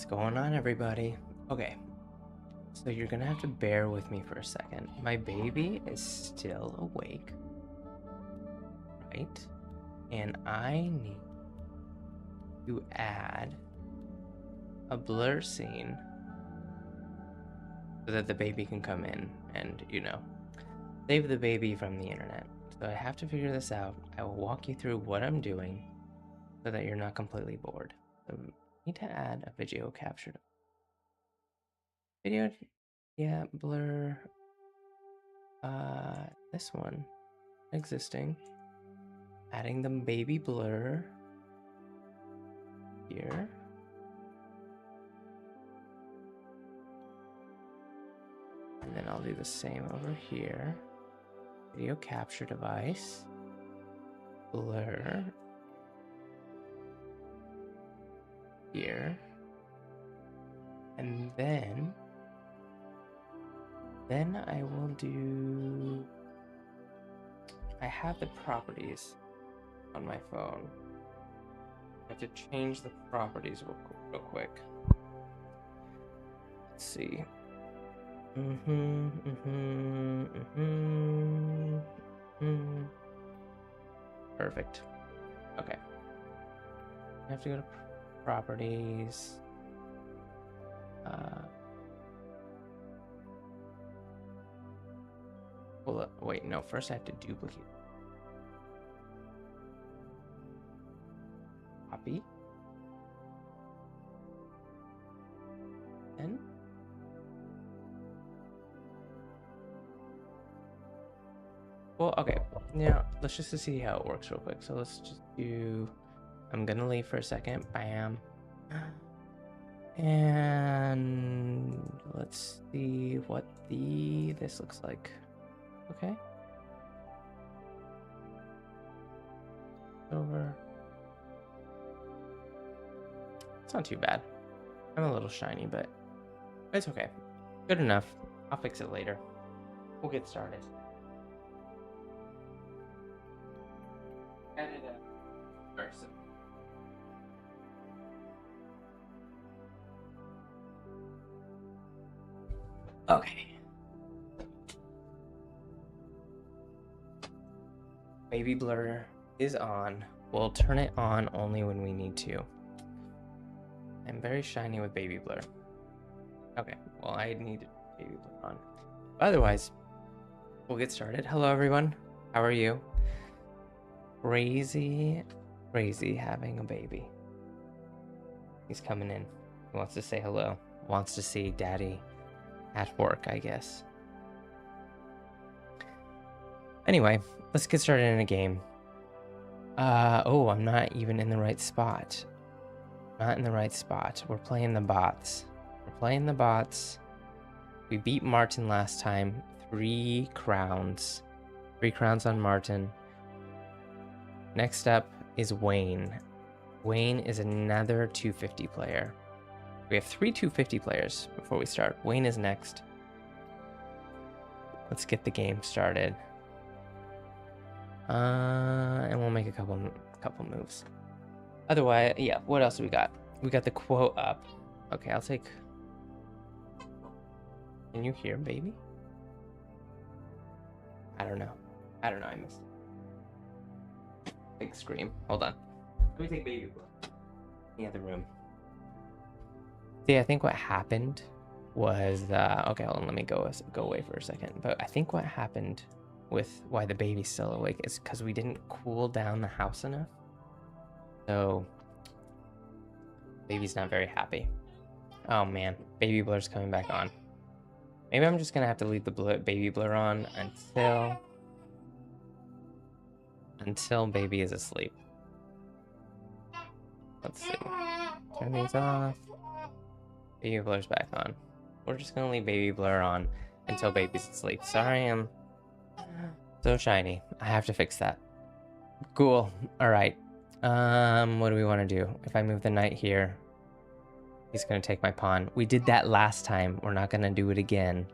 What's going on, everybody? Okay, so you're gonna have to bear with me for a second. My baby is still awake, right? And I need to add a blur scene so that the baby can come in and, save the baby from the internet. So I have to figure this out. I will walk you through what I'm doing so that you're not completely bored. So I need to add a video capture. Video, yeah, blur. This one existing. Adding the baby blur here. And then I'll do the same over here. Video capture device. Blur. Here. And then I will do, I have the properties on my phone. I have to change the properties real quick. Let's see. Perfect. Okay. I have to go to properties. Well, wait, no, first I have to duplicate. Copy. And well, okay. Now let's just see how it works real quick. So let's just do, I'm gonna leave for a second. Bam. And let's see what this looks like. Okay. Over. It's not too bad. I'm a little shiny, but it's okay. Good enough. I'll fix it later. We'll get started. Edit a person. Okay. Baby blur is on. We'll turn it on only when we need to. I'm very shiny with baby blur. Okay, well, I need baby blur on. Otherwise, we'll get started. Hello, everyone. How are you? Crazy having a baby. He's coming in. He wants to say hello. Wants to see daddy at work, I guess. Anyway, let's get started in a game. Oh, I'm not even in the right spot. Not in the right spot. We're playing the bots. We beat Martin last time. 3 crowns. 3 crowns on Martin. Next up is Wayne. Wayne is another 250 player. We have 3 250 players before we start. Wayne is next. Let's get the game started. And we'll make a couple moves. Otherwise, yeah, what else do we got? We got the quote up. Okay, I'll take... Can you hear, baby? I don't know, I missed it. Big scream. Hold on. Let me take baby in the other room. See, I think what happened was... okay, hold on, let me go away for a second. But I think what happened with why the baby's still awake is because we didn't cool down the house enough. So baby's not very happy. Oh man, baby blur's coming back on. Maybe I'm just gonna have to leave the baby blur on until baby is asleep. Let's see. Turn these off. Baby blur's back on. We're just gonna leave baby blur on until baby's asleep. Sorry, I'm so shiny. I have to fix that. Cool. All right. What do we want to do? If I move the knight here, he's going to take my pawn. We did that last time. We're not going to do it again.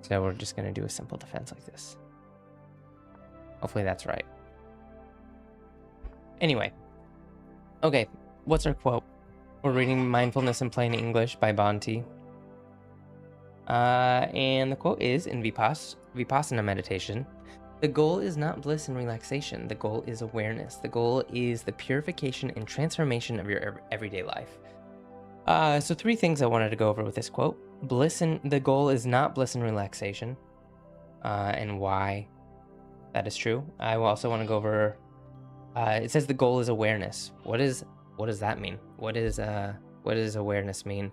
So we're just going to do a simple defense like this. Hopefully that's right. Anyway. Okay. What's our quote? We're reading Mindfulness in Plain English by Bhante. And the quote is, in Vipassana meditation, the goal is not bliss and relaxation. The goal is awareness. The goal is the purification and transformation of your everyday life. So 3 things I wanted to go over with this quote. The goal is not bliss and relaxation, and why that is true. I also want to go over, it says the goal is awareness. What does that mean? What does awareness mean?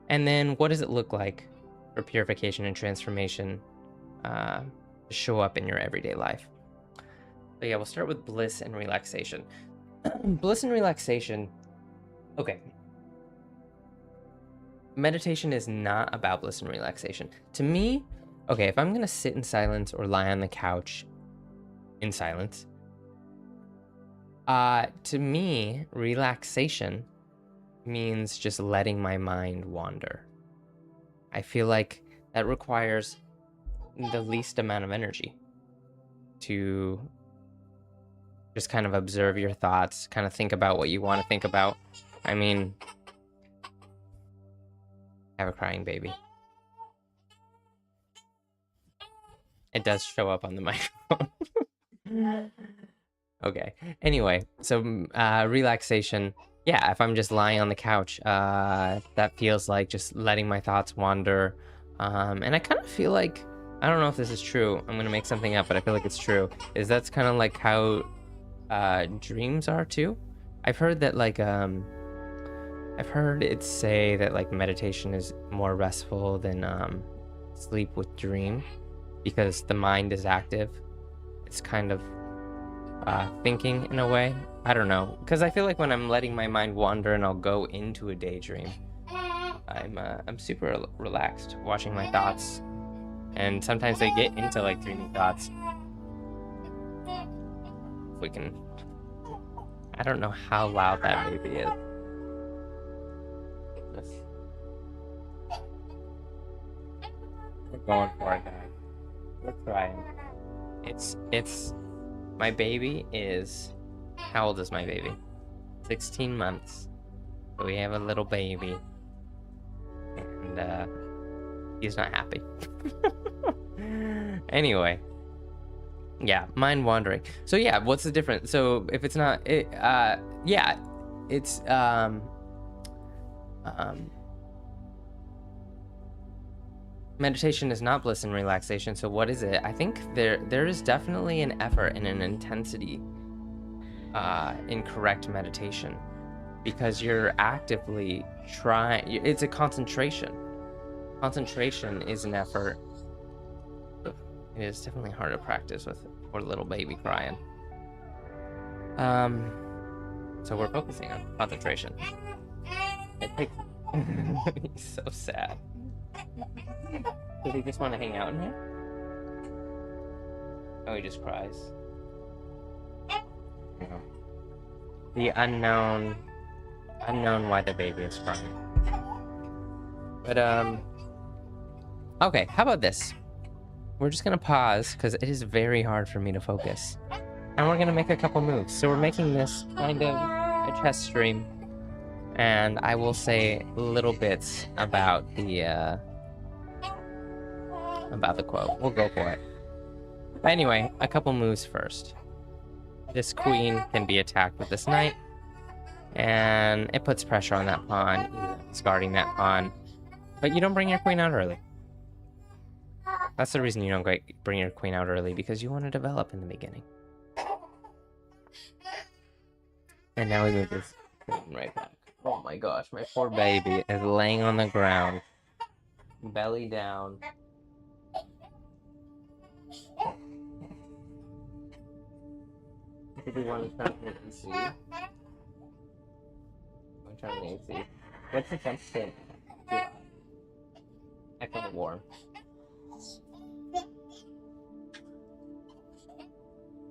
And then what does it look like for purification and transformation to show up in your everyday life? So yeah, we'll start with bliss and relaxation. Bliss and relaxation. Okay. Meditation is not about bliss and relaxation. To me, okay, if I'm gonna sit in silence or lie on the couch in silence, to me, relaxation means just letting my mind wander. I feel like that requires the least amount of energy to just kind of observe your thoughts, kind of think about what you want to think about. I mean, I have a crying baby. It does show up on the microphone. Okay. Anyway, so relaxation. Yeah, if I'm just lying on the couch, that feels like just letting my thoughts wander. And I kind of feel like, I don't know if this is true. I'm gonna make something up, but I feel like it's true. Is that's kind of like how dreams are too. I've heard that like I've heard it say that like meditation is more restful than sleep with dream, because the mind is active. It's kind of thinking in a way. I don't know, because I feel like when I'm letting my mind wander and I'll go into a daydream, I'm super relaxed watching my thoughts, and sometimes they get into like dreamy thoughts. We can, I don't know how loud that baby is. We're going for it, guys. We're trying. It's my baby is, how old is my baby? 16 months. So we have a little baby, and he's not happy. Anyway, yeah, mind wandering. So yeah, what's the difference? So if it's not it, yeah, it's meditation is not bliss and relaxation. So what is it? I think there is definitely an effort and an intensity in correct meditation, because you're actively trying. It's a concentration. Concentration is an effort. It is definitely hard to practice with poor little baby crying. So we're focusing on concentration. It takes. He's so sad. Does he just want to hang out in here? Oh, he just cries. No. The unknown why the baby is crying. But okay, how about this? We're just gonna pause because it is very hard for me to focus, and we're gonna make a couple moves. So we're making this kind of a chess stream, and I will say little bits about the quote. We'll go for it. But anyway, a couple moves first. This queen can be attacked with this knight, and it puts pressure on that pawn. It's guarding that pawn, but you don't bring your queen out early. That's the reason you don't bring your queen out early, because you want to develop in the beginning. And now we move this queen right back. Oh my gosh, my poor baby is laying on the ground, belly down. Do we want to turn the AC? I'm turning the AC. What's the temperature? I feel warm.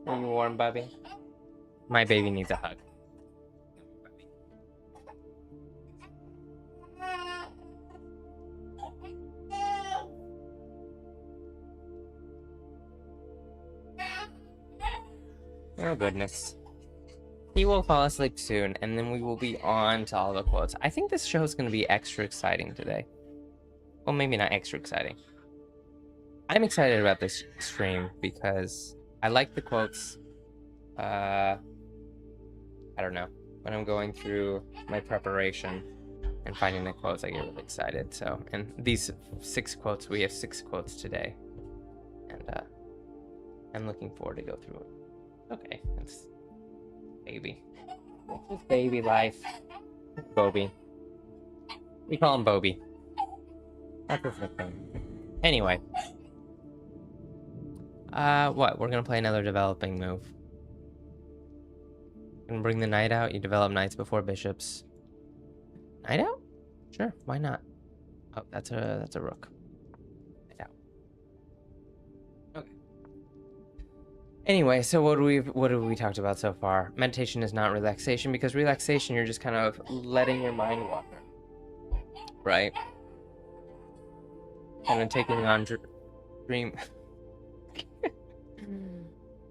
Are you warm, Bubby? My baby needs a hug. Oh goodness. He will fall asleep soon, and then we will be on to all the quotes. I think this show is going to be extra exciting today. Well, maybe not extra exciting. I'm excited about this stream because I like the quotes. I don't know. When I'm going through my preparation and finding the quotes, I get really excited. So, and these 6 quotes, we have 6 quotes today. And I'm looking forward to go through it. Okay, that's baby. It's baby life. Bobby. We call him Bobby. That's his nickname. Anyway. What? We're gonna play another developing move. Gonna bring the knight out. You develop knights before bishops. Knight out? Sure, why not? Oh, that's a rook. Knight out. Okay. Anyway, so what have we talked about so far? Meditation is not relaxation, because relaxation you're just kind of letting your mind wander. Right? Kind of taking on dream.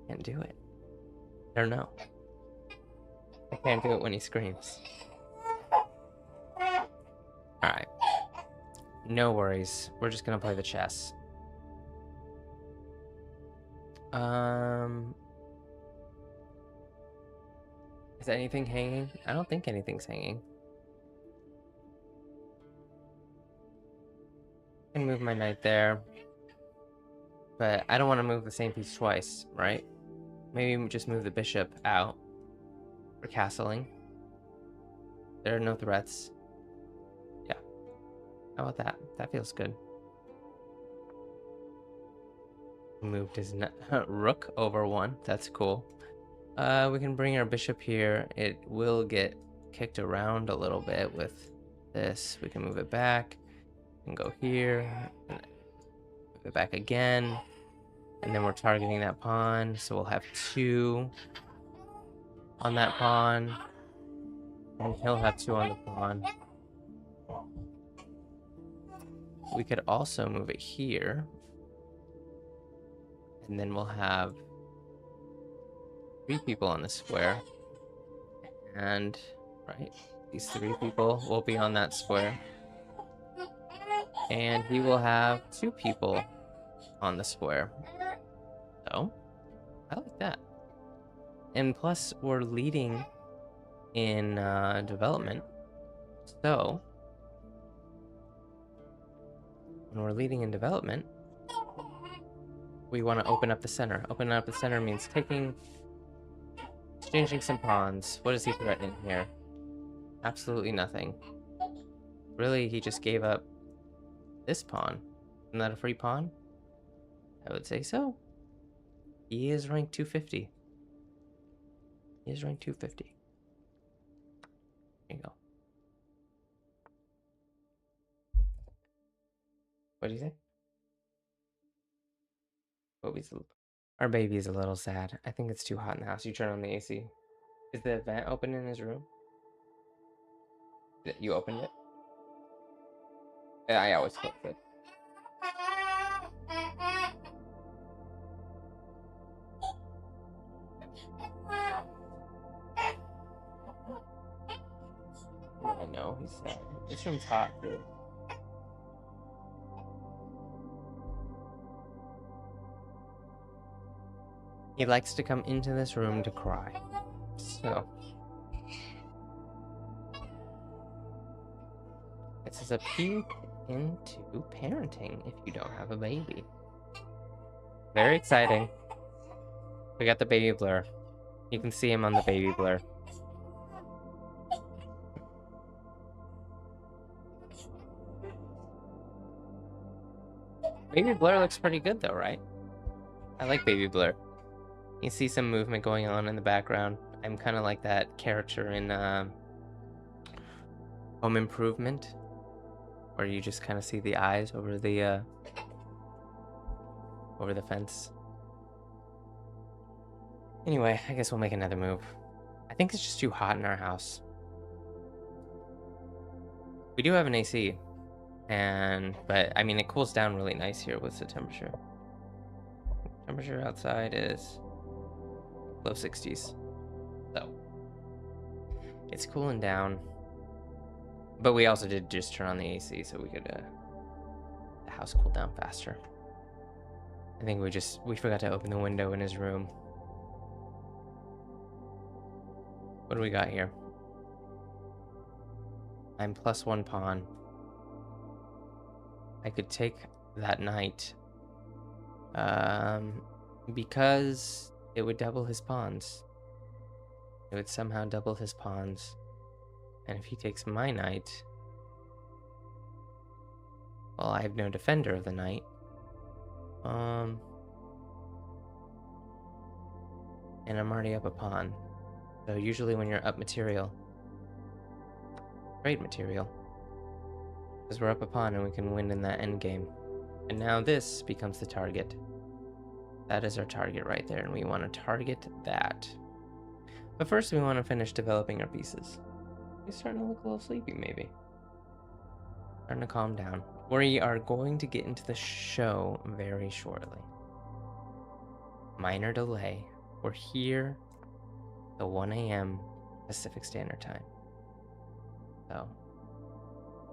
Can't do it. I don't know. I can't do it when he screams. Alright. No worries. We're just gonna play the chess. Is anything hanging? I don't think anything's hanging. I can move my knight there. But I don't want to move the same piece twice, right? Maybe just move the bishop out for castling. There are no threats. Yeah. How about that? That feels good. Moved his rook over 1. That's cool. We can bring our bishop here. It will get kicked around a little bit with this. We can move it back and go here. And move it back again. And then we're targeting that pawn. So we'll have 2 on that pawn. And he'll have 2 on the pawn. We could also move it here. And then we'll have 3 people on the square. And, right, these 3 people will be on that square. And he will have 2 people on the square. So, I like that. And plus, we're leading in development. So, when we're leading in development, we want to open up the center. Opening up the center means exchanging some pawns. What is he threatening here? Absolutely nothing. Really, he just gave up this pawn. Isn't that a free pawn? I would say so. He is ranked 250. He is ranked 250. There you go. What do you think? Our baby is a little sad. I think it's too hot in the house. You turn on the AC. Is the vent open in his room? You opened it? Yeah, I always close it. I know, he's sad. This room's hot, dude. He likes to come into this room to cry. So. This is a peek into parenting if you don't have a baby. Very exciting. We got the baby blur. You can see him on the baby blur. Baby blur looks pretty good though, right? I like baby blur. You see some movement going on in the background. I'm kind of like that character in Home Improvement, where you just kind of see the eyes over the fence. Anyway, I guess we'll make another move. I think it's just too hot in our house. We do have an AC, but I mean it cools down really nice here with the temperature. Temperature outside is low 60s. So It's cooling down. But we also did just turn on the AC so we could the house cool down faster. I think we forgot to open the window in his room. What do we got here? I'm +1 pawn. I could take that knight. Because it would double his pawns. It would somehow double his pawns. And if he takes my knight, well, I have no defender of the knight. And I'm already up a pawn. So usually when you're up material, trade material, because we're up a pawn and we can win in that endgame. And now this becomes the target. That is our target right there, and we want to target that. But first we want to finish developing our pieces. He's starting to look a little sleepy, maybe. Starting to calm down. We are going to get into the show very shortly. Minor delay. We're here at 1 a.m. Pacific Standard Time. So,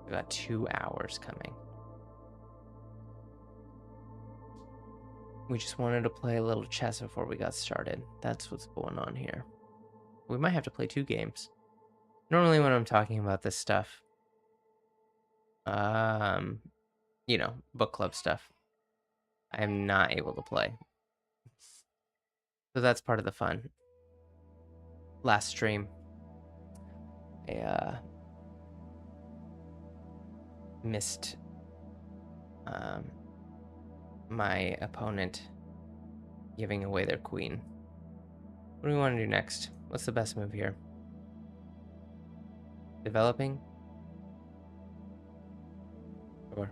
we got 2 hours coming. We just wanted to play a little chess before we got started. That's what's going on here. We might have to play 2 games. Normally when I'm talking about this stuff, you know, book club stuff, I am not able to play. So that's part of the fun. Last stream, I missed my opponent giving away their queen. What do we want to do next? What's the best move here? Developing? Or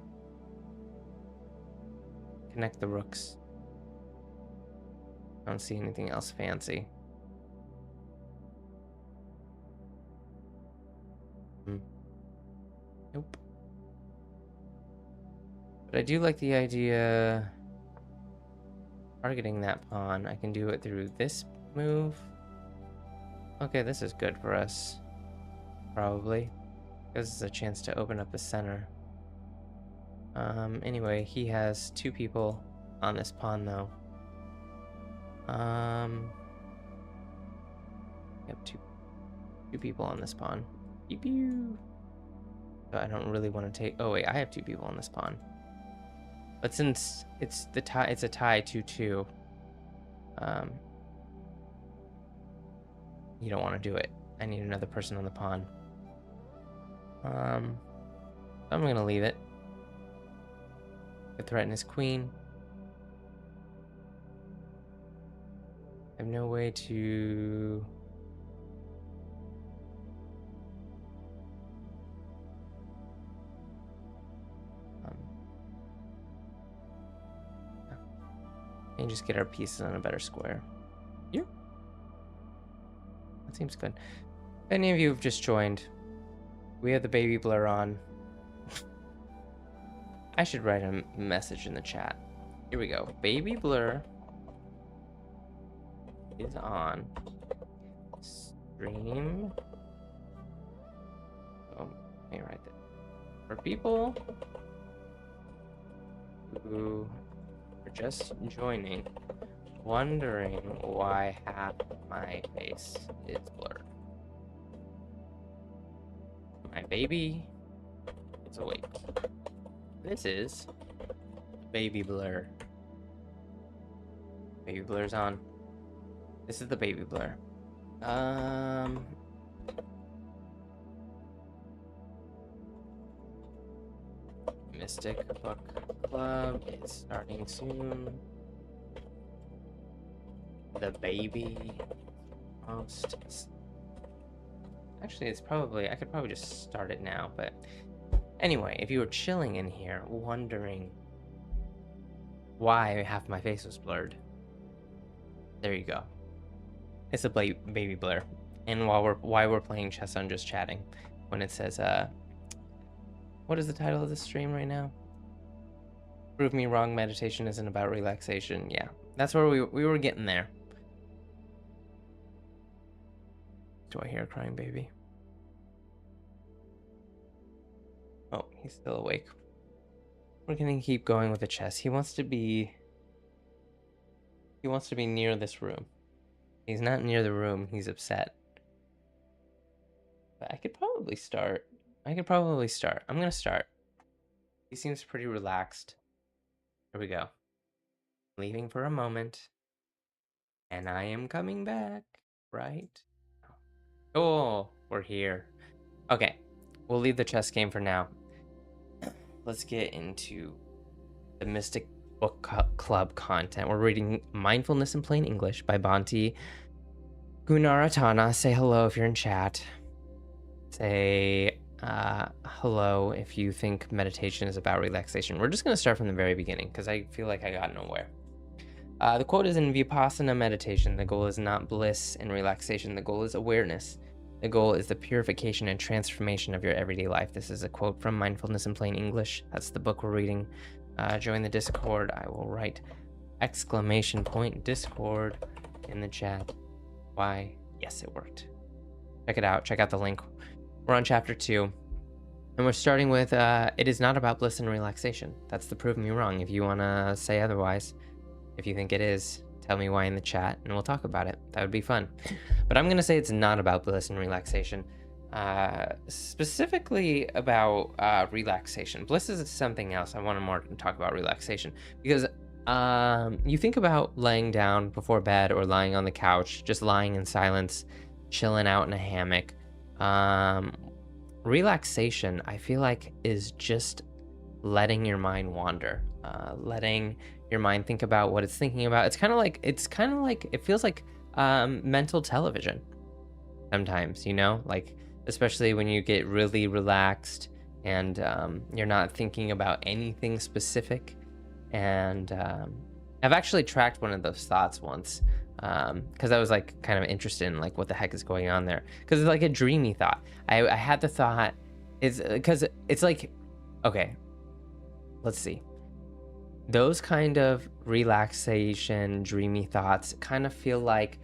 connect the rooks. I don't see anything else fancy. Nope. But I do like the idea targeting that pawn. I can do it through this move. Okay, this is good for us. Probably. Gives us a chance to open up the center. Anyway, he has 2 people on this pawn though. Yep, two people on this pawn. Pew pew. So I don't really want to take. Oh wait, I have 2 people on this pawn. But since it's a tie 2-2. You don't want to do it. I need another person on the pawn. I'm gonna leave it. Could threaten his queen. I have no way to. And just get our pieces on a better square. Yeah. That seems good. If any of you have just joined, we have the baby blur on. I should write a message in the chat. Here we go. Baby blur is on. Stream. Oh, let me write that. For people who are just joining, wondering why half my face is blurred. My baby is awake. This is baby blur. Baby blur's on. This is the baby blur. Mystic Book Club is starting soon. The baby almost. Actually, it's probably, I could probably just start it now, but anyway, if you were chilling in here wondering why half my face was blurred, there you go. It's a baby blur. And why we're playing chess on just chatting, when it says what is the title of this stream right now? Prove me wrong, meditation isn't about relaxation. Yeah, that's where we were getting there. Do I hear a crying baby? He's still awake. We're gonna keep going with the chess. He wants to be near this room. He's not near the room. He's upset. But I could probably start. I'm gonna start. He seems pretty relaxed. Here we go. Leaving for a moment. And I am coming back, right? Oh, we're here. Okay, we'll leave the chess game for now. Let's get into the Mystic Book Club content. We're reading Mindfulness in Plain English by Bhante Gunaratana. Say hello if you're in chat. Say hello if you think meditation is about relaxation. We're just going to start from the very beginning because I feel like I got nowhere. The quote is, in Vipassana meditation, the goal is not bliss and relaxation. The goal is awareness. The goal is the purification and transformation of your everyday life. This is a quote from Mindfulness in Plain English. That's the book we're reading. Join the Discord. I will write !Discord in the chat. Why? Yes, it worked. Check it out. Check out the link. We're on chapter 2. And we're starting with, it is not about bliss and relaxation. That's the prove me wrong. If you want to say otherwise, if you think it is, tell me why in the chat and we'll talk about it. That would be fun. But I'm going to say it's not about bliss and relaxation. Specifically about relaxation. Bliss is something else. I want to more talk about relaxation because you think about laying down before bed or lying on the couch, just lying in silence, chilling out in a hammock. Relaxation, I feel like, is just letting your mind wander, letting your mind think about what it's thinking about. It's kind of like it feels like mental television sometimes, you know, like especially when you get really relaxed and you're not thinking about anything specific. And I've actually tracked one of those thoughts once because I was like kind of interested in like what the heck is going on there, because it's like a dreamy thought. I had the thought is because it's like, okay, let's see. Those kind of relaxation, dreamy thoughts kind of feel like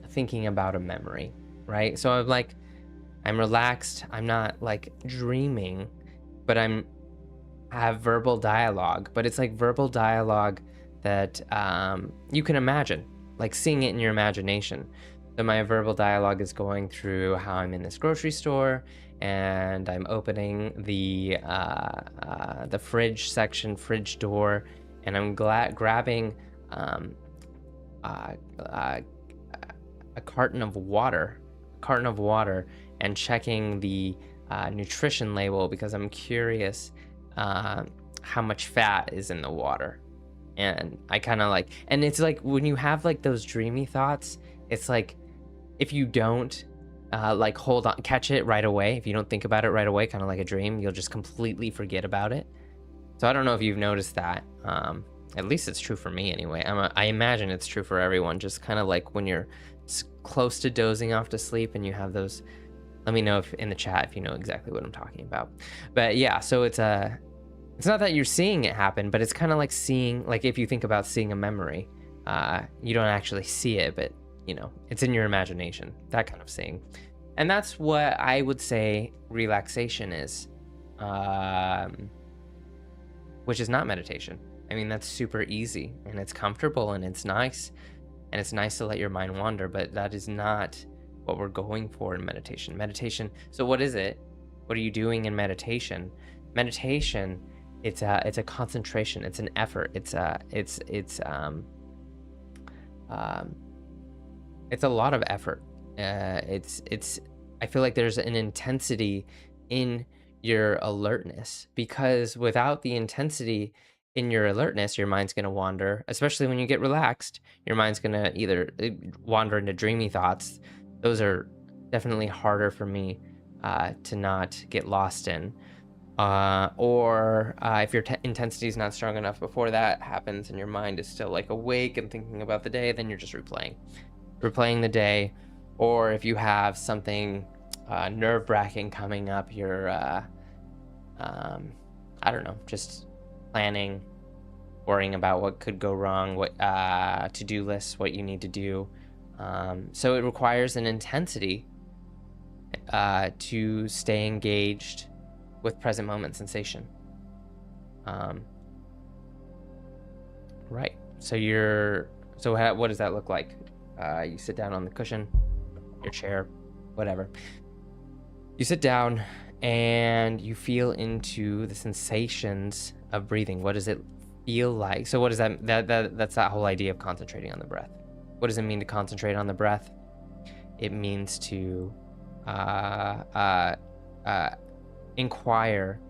thinking about a memory, right? So I'm relaxed. I'm not like dreaming, but I have verbal dialogue. But it's like verbal dialogue that you can imagine, like seeing it in your imagination. So my verbal dialogue is going through how I'm in this grocery store and I'm opening the fridge section, fridge door, and I'm grabbing a carton of water, and checking the nutrition label because I'm curious how much fat is in the water. And I kind of like, and it's like when you have like those dreamy thoughts, it's like if you don't like catch it right away, if you don't think about it right away, kind of like a dream, you'll just completely forget about it. So I don't know if you've noticed that. At least it's true for me anyway. I imagine it's true for everyone. Just kind of like when you're close to dozing off to sleep and you have those. Let me know if in the chat if you know exactly what I'm talking about. But yeah, so it's not that you're seeing it happen, but it's kind of like seeing, like if you think about seeing a memory, you don't actually see it, but you know, it's in your imagination, that kind of seeing. And that's what I would say relaxation is, which is not meditation. I mean, that's super easy and it's comfortable and it's nice. And it's nice to let your mind wander, but that is not what we're going for in meditation. So what is it? What are you doing in meditation? Meditation, it's a concentration, it's an effort, it's a lot of effort. I feel like there's an intensity in your alertness, because without the intensity in your alertness, your mind's going to wander, especially when you get relaxed. Your mind's going to either wander into dreamy thoughts. Those are definitely harder for me to not get lost in. Or if your intensity is not strong enough before that happens and your mind is still like awake and thinking about the day, then you're just replaying the day. Or if you have something nerve-wracking coming up, you're I don't know, just planning, worrying about what could go wrong, what to-do lists, what you need to do. So it requires an intensity to stay engaged with present moment sensation. Right. So what does that look like? You sit down on the cushion, your chair, whatever. You sit down and you feel into the sensations of breathing. What does it feel like? So what is that's that whole idea of concentrating on the breath. What does it mean to concentrate on the breath? It means to inquire,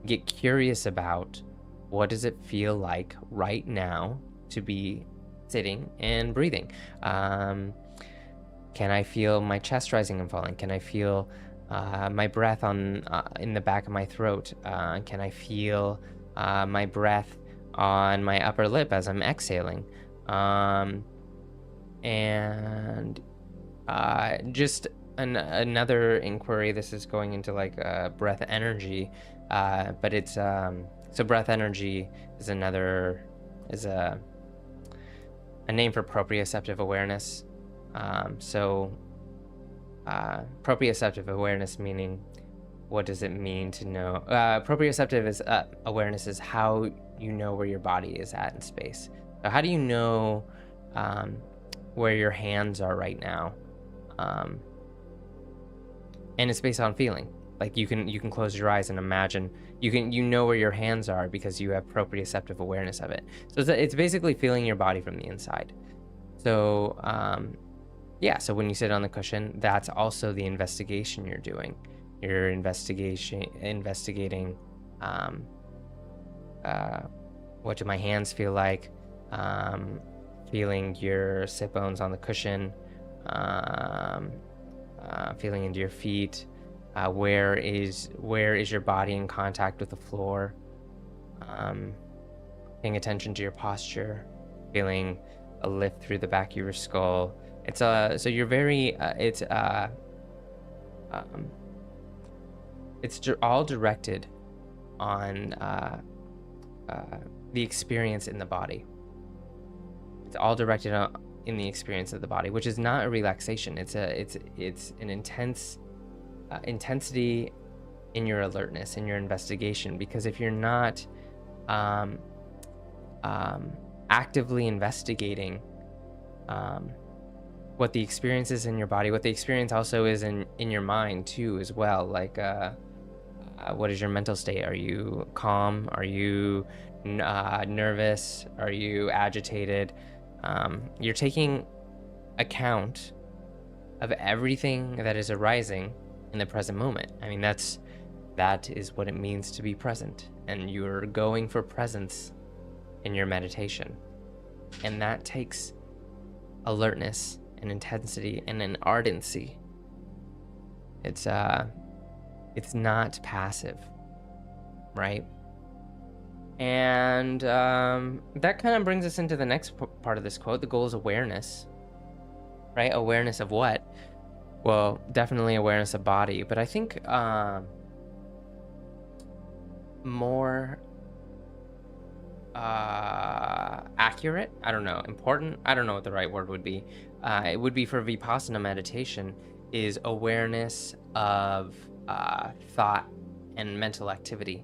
get curious about what does it feel like right now to be sitting and breathing. Can I feel my chest rising and falling? Can I feel my breath in the back of my throat? Can I feel my breath on my upper lip as I'm exhaling? And just another inquiry. This is going into like breath energy, but it's so breath energy is a name for proprioceptive awareness. Proprioceptive awareness, meaning what does it mean to know? Proprioceptive is awareness is how you know where your body is at in space. So how do you know where your hands are right now? And it's based on feeling. Like you can close your eyes and imagine you know where your hands are because you have proprioceptive awareness of it. So it's basically feeling your body from the inside. So so when you sit on the cushion, that's also the investigation you're doing. You're investigating what do my hands feel like, feeling your sit bones on the cushion, feeling into your feet. Where is your body in contact with the floor? Paying attention to your posture, feeling a lift through the back of your skull. It's so you're very it's all directed on the experience in the body. It's all directed in the experience of the body, which is not a relaxation. It's an intense intensity in your alertness, in your investigation. Because if you're not actively investigating what the experience is in your body, what the experience also is in your mind too as well. Like what is your mental state? Are you calm? Are you nervous? Are you agitated? You're taking account of everything that is arising in the present moment. I mean, that is what it means to be present, and you're going for presence in your meditation, and that takes alertness and intensity and an ardency. It's not passive, right? And that kind of brings us into the next part of this quote. The goal is awareness, right? Awareness of what? Well, definitely awareness of body, but I think more accurate, I don't know, important, I don't know what the right word would be. It would be for Vipassana meditation, is awareness of thought and mental activity.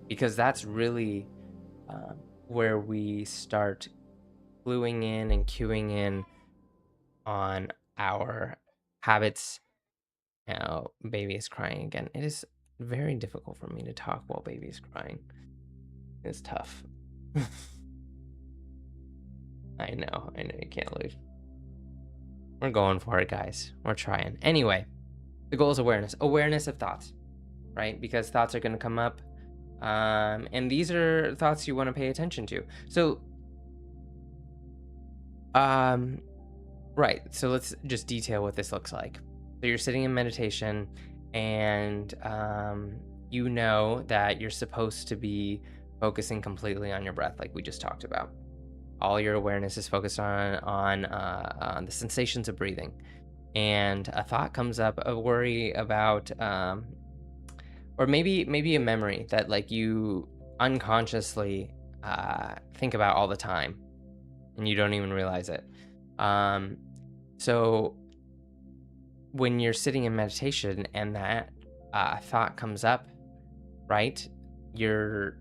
Because that's really where we start cluing in and cueing in on our habits. Now, baby is crying again. It is very difficult for me to talk while baby is crying. It's tough. I know you can't lose. We're going for it, guys. We're trying. Anyway, the goal is awareness. Awareness of thoughts, right? Because thoughts are going to come up. And these are thoughts you want to pay attention to. So, right. So let's just detail what this looks like. So you're sitting in meditation, and you know that you're supposed to be focusing completely on your breath, like we just talked about. All your awareness is focused on the sensations of breathing, and a thought comes up, a worry about, or maybe a memory that like you unconsciously think about all the time, and you don't even realize it. So when you're sitting in meditation and that thought comes up, right? You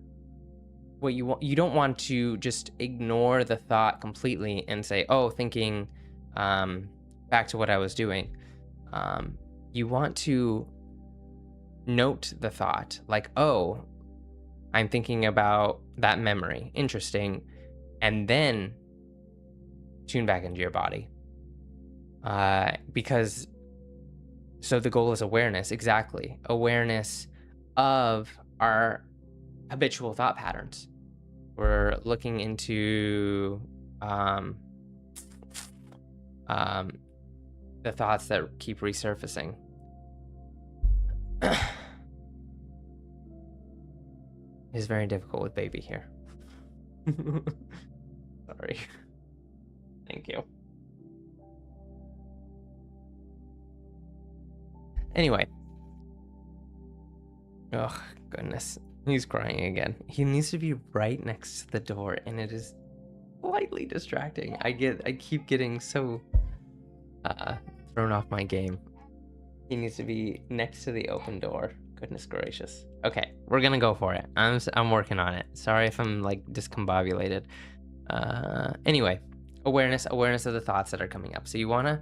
don't want to just ignore the thought completely and say, "Oh, thinking back to what I was doing." Um, you want to note the thought, like, "Oh, I'm thinking about that memory. Interesting." And then tune back into your body. Because so the goal is awareness, exactly. Awareness of our habitual thought patterns. We're looking into um, um, the thoughts that keep resurfacing. It's very difficult with baby here. Sorry. Thank you. Anyway. Oh, goodness. He's crying again. He needs to be right next to the door, and it is slightly distracting. I keep getting so thrown off my game. He needs to be next to the open door. Goodness gracious. Okay, we're gonna go for it. I'm working on it. Sorry if I'm like discombobulated. Anyway, awareness of the thoughts that are coming up. So you want to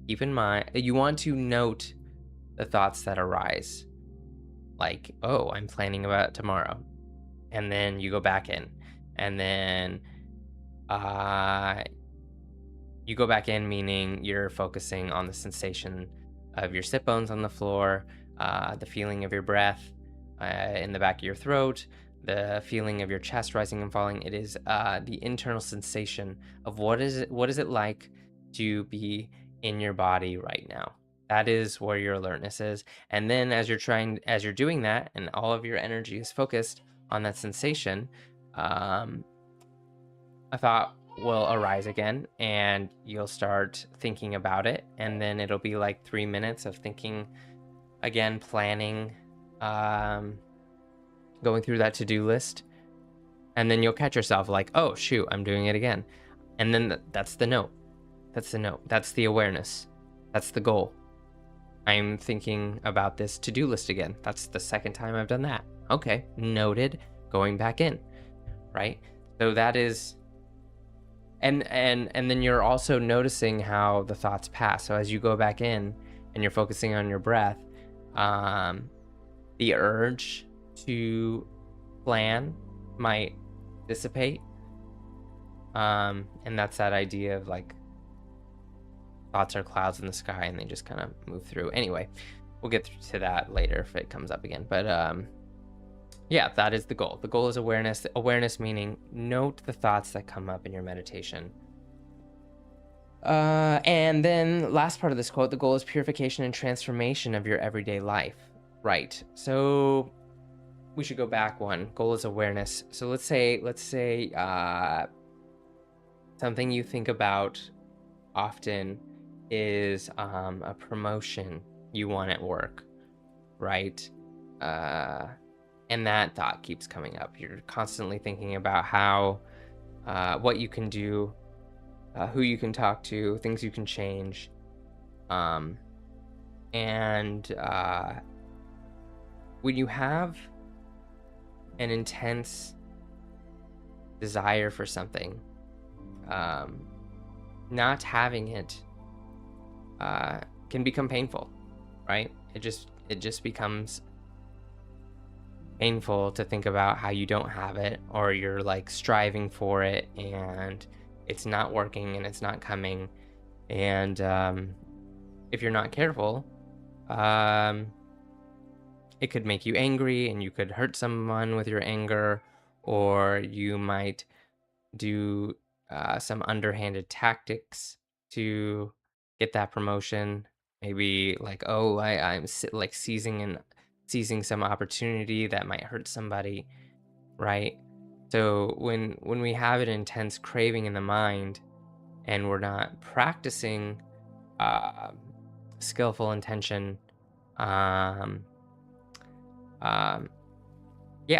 keep in mind, you want to note the thoughts that arise. Like, oh, I'm planning about tomorrow. And then you go back in. And then you go back in, meaning you're focusing on the sensation of your sit bones on the floor, the feeling of your breath in the back of your throat, the feeling of your chest rising and falling. It is the internal sensation of what is it like to be in your body right now. That is where your alertness is. And then as you're doing that, and all of your energy is focused on that sensation, a thought will arise again, and you'll start thinking about it. And then it'll be like 3 minutes of thinking again, planning, going through that to-do list. And then you'll catch yourself like, oh, shoot, I'm doing it again. And then that's the note. That's the note. That's the awareness. That's the goal. I'm thinking about this to-do list again. That's the second time I've done that. Okay, noted, going back in, right? So that is, and then you're also noticing how the thoughts pass. So as you go back in and you're focusing on your breath, the urge to plan might dissipate. And that's that idea of like, thoughts are clouds in the sky and they just kind of move through. Anyway, we'll get to that later if it comes up again. But yeah, that is the goal. The goal is awareness. Awareness meaning note the thoughts that come up in your meditation. And then last part of this quote, the goal is purification and transformation of your everyday life. Right. So we should go back one. Goal is awareness. So let's say something you think about often is a promotion you want at work, right? And that thought keeps coming up. You're constantly thinking about how, what you can do, who you can talk to, things you can change. And when you have an intense desire for something, not having it can become painful, right? It just becomes painful to think about how you don't have it, or you're like striving for it and it's not working and it's not coming. And if you're not careful, it could make you angry and you could hurt someone with your anger, or you might do some underhanded tactics to get that promotion. Maybe like, oh, I'm like seizing some opportunity that might hurt somebody, right? So when we have an intense craving in the mind and we're not practicing skillful intention, yeah,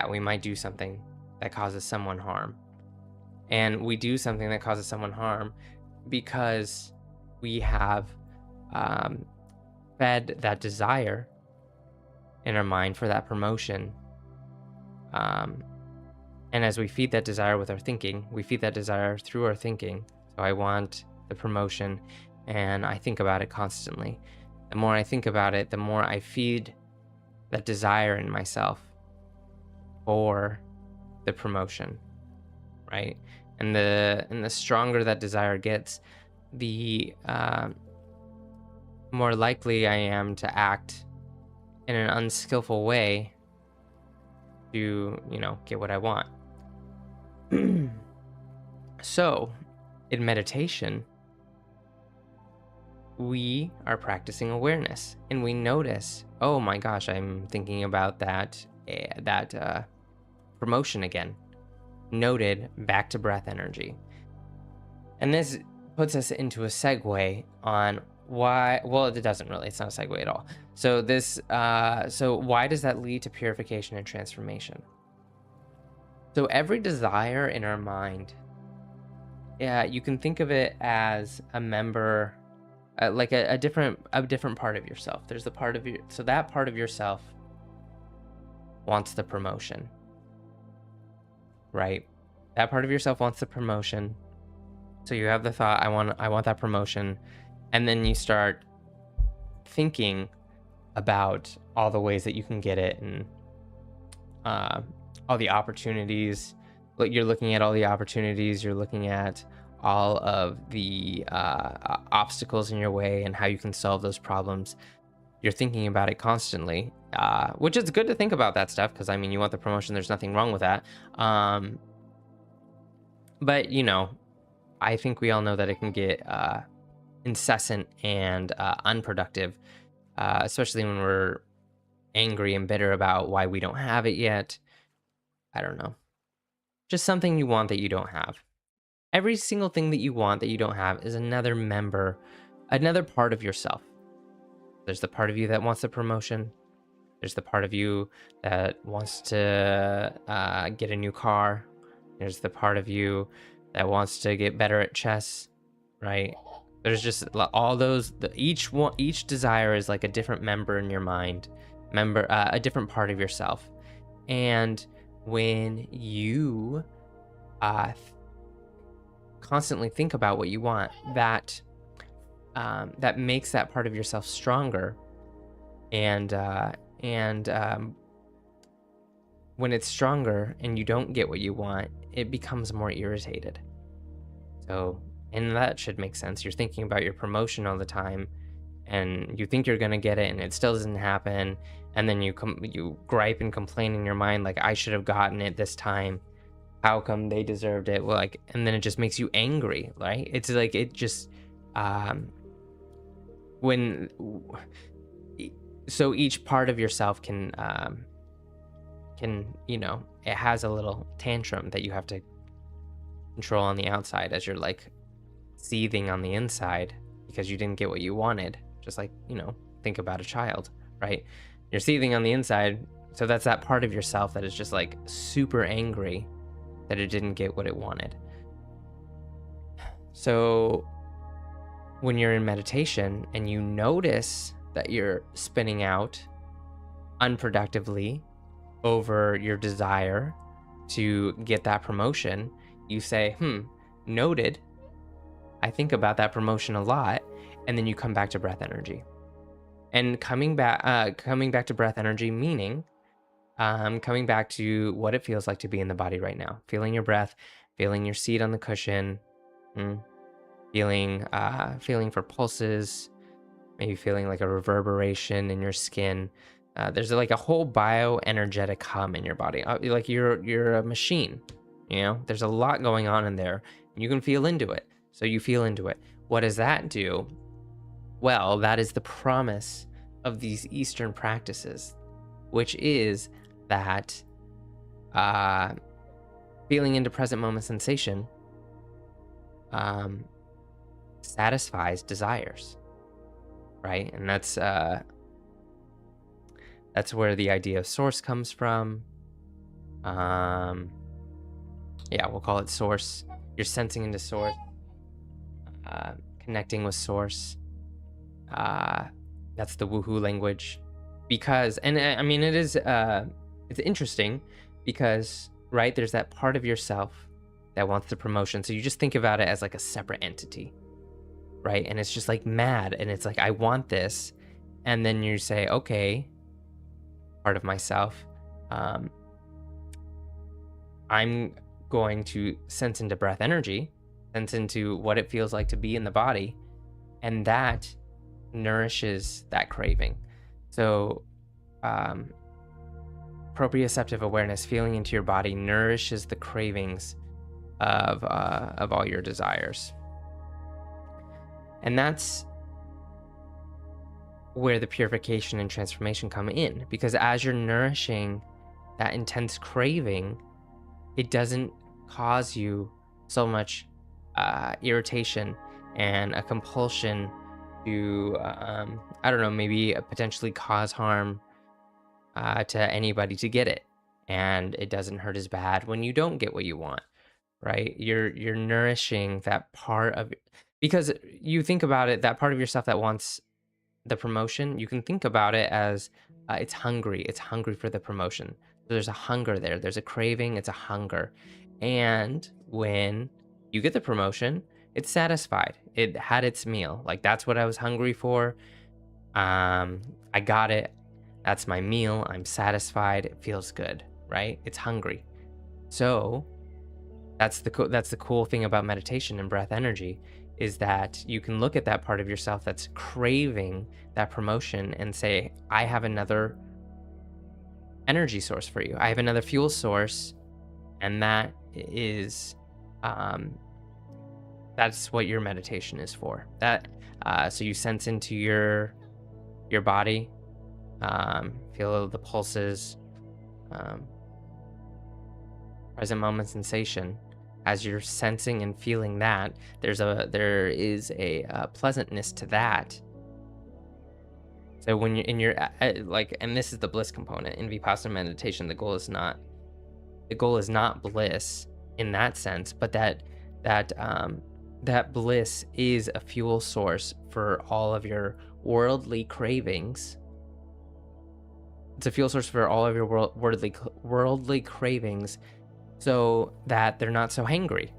we might do something that causes someone harm. And we do something that causes someone harm because we have fed that desire in our mind for that promotion. And as we feed that desire with our thinking, we feed that desire through our thinking. So I want the promotion, and I think about it constantly. The more I think about it, the more I feed that desire in myself for the promotion, right? And the stronger that desire gets, the more likely I am to act in an unskillful way to, get what I want. So, in meditation, we are practicing awareness, and we notice, oh my gosh, I'm thinking about that promotion again. Noted, back to breath energy. And this puts us into a segue on why. Well, it doesn't really. It's not a segue at all. So so why does that lead to purification and transformation? So every desire in our mind, you can think of it as a member, like a different part of yourself. There's the part of you. So that part of yourself wants the promotion, right? That part of yourself wants the promotion. So you have the thought, I want that promotion, and then you start thinking about all the ways that you can get it, and all the opportunities. You're looking at all the opportunities. You're looking at all of the obstacles in your way and how you can solve those problems. You're thinking about it constantly, which is good to think about that stuff, because you want the promotion. There's nothing wrong with that. But I think we all know that it can get incessant and unproductive, especially when we're angry and bitter about why we don't have it yet. I don't know. Just something you want that you don't have. Every single thing that you want that you don't have is another part of yourself. There's the part of you that wants the promotion. There's the part of you that wants to get a new car. There's the part of you that wants to get better at chess, right? There's just all those. Each desire is like a different member in your mind, a different part of yourself. And when you constantly think about what you want, that makes that part of yourself stronger. And when it's stronger and you don't get what you want, it becomes more irritated. So, and that should make sense. You're thinking about your promotion all the time, and you think you're gonna get it, and it still doesn't happen. And then you gripe and complain in your mind, like, I should have gotten it this time. How come they deserved it? Well, and then it just makes you angry, right? It's like, it just, so each part of yourself can, it has a little tantrum that you have to control on the outside, as you're like seething on the inside because you didn't get what you wanted. Just like, think about a child, right? You're seething on the inside. So that's that part of yourself that is just like super angry that it didn't get what it wanted. So when you're in meditation and you notice that you're spinning out unproductively over your desire to get that promotion, you say, noted. I think about that promotion a lot. And then you come back to breath energy. And coming back to breath energy, meaning coming back to what it feels like to be in the body right now. Feeling your breath, feeling your seat on the cushion, feeling for pulses, maybe feeling like a reverberation in your skin. There's like a whole bioenergetic hum in your body. Like you're a machine, there's a lot going on in there. And you can feel into it. So you feel into it. What does that do? Well, that is the promise of these Eastern practices, which is that feeling into present moment sensation satisfies desires, right? And that's where the idea of source comes from. We'll call it source. You're sensing into source, connecting with source. That's the woohoo language. because, and I mean, it is, it's interesting because, right, there's that part of yourself that wants the promotion. So you just think about it as like a separate entity, right? And it's just like mad. And it's like, I want this. And then you say, okay, part of myself, I'm going to sense into breath energy, sense into what it feels like to be in the body. And that nourishes that craving. So, proprioceptive awareness, feeling into your body, nourishes the cravings of all your desires. And that's where the purification and transformation come in, because as you're nourishing that intense craving, it doesn't cause you so much irritation and a compulsion to, I don't know, maybe potentially cause harm to anybody to get it. And it doesn't hurt as bad when you don't get what you want, right? You're nourishing that part of, because you think about it, that part of yourself that wants the promotion, you can think about it as it's hungry for the promotion. So there's a hunger there, there's a craving, it's a hunger. And when you get the promotion, it's satisfied, it had its meal. Like, that's what I was hungry for. I got it, that's my meal, I'm satisfied, it feels good, right? It's hungry. So that's the cool thing about meditation and breath energy, is that you can look at that part of yourself that's craving that promotion and say, I have another energy source for you. I have another fuel source. And that is, that's what your meditation is for. That, so you sense into your body, feel the pulses, present moment sensation. As you're sensing and feeling that, there is a pleasantness to that. So when you're in your like, and this is the bliss component in Vipassana meditation, the goal is not bliss in that sense, but that bliss is a fuel source for all of your worldly cravings. It's a fuel source for all of your worldly cravings, so that they're not so hangry.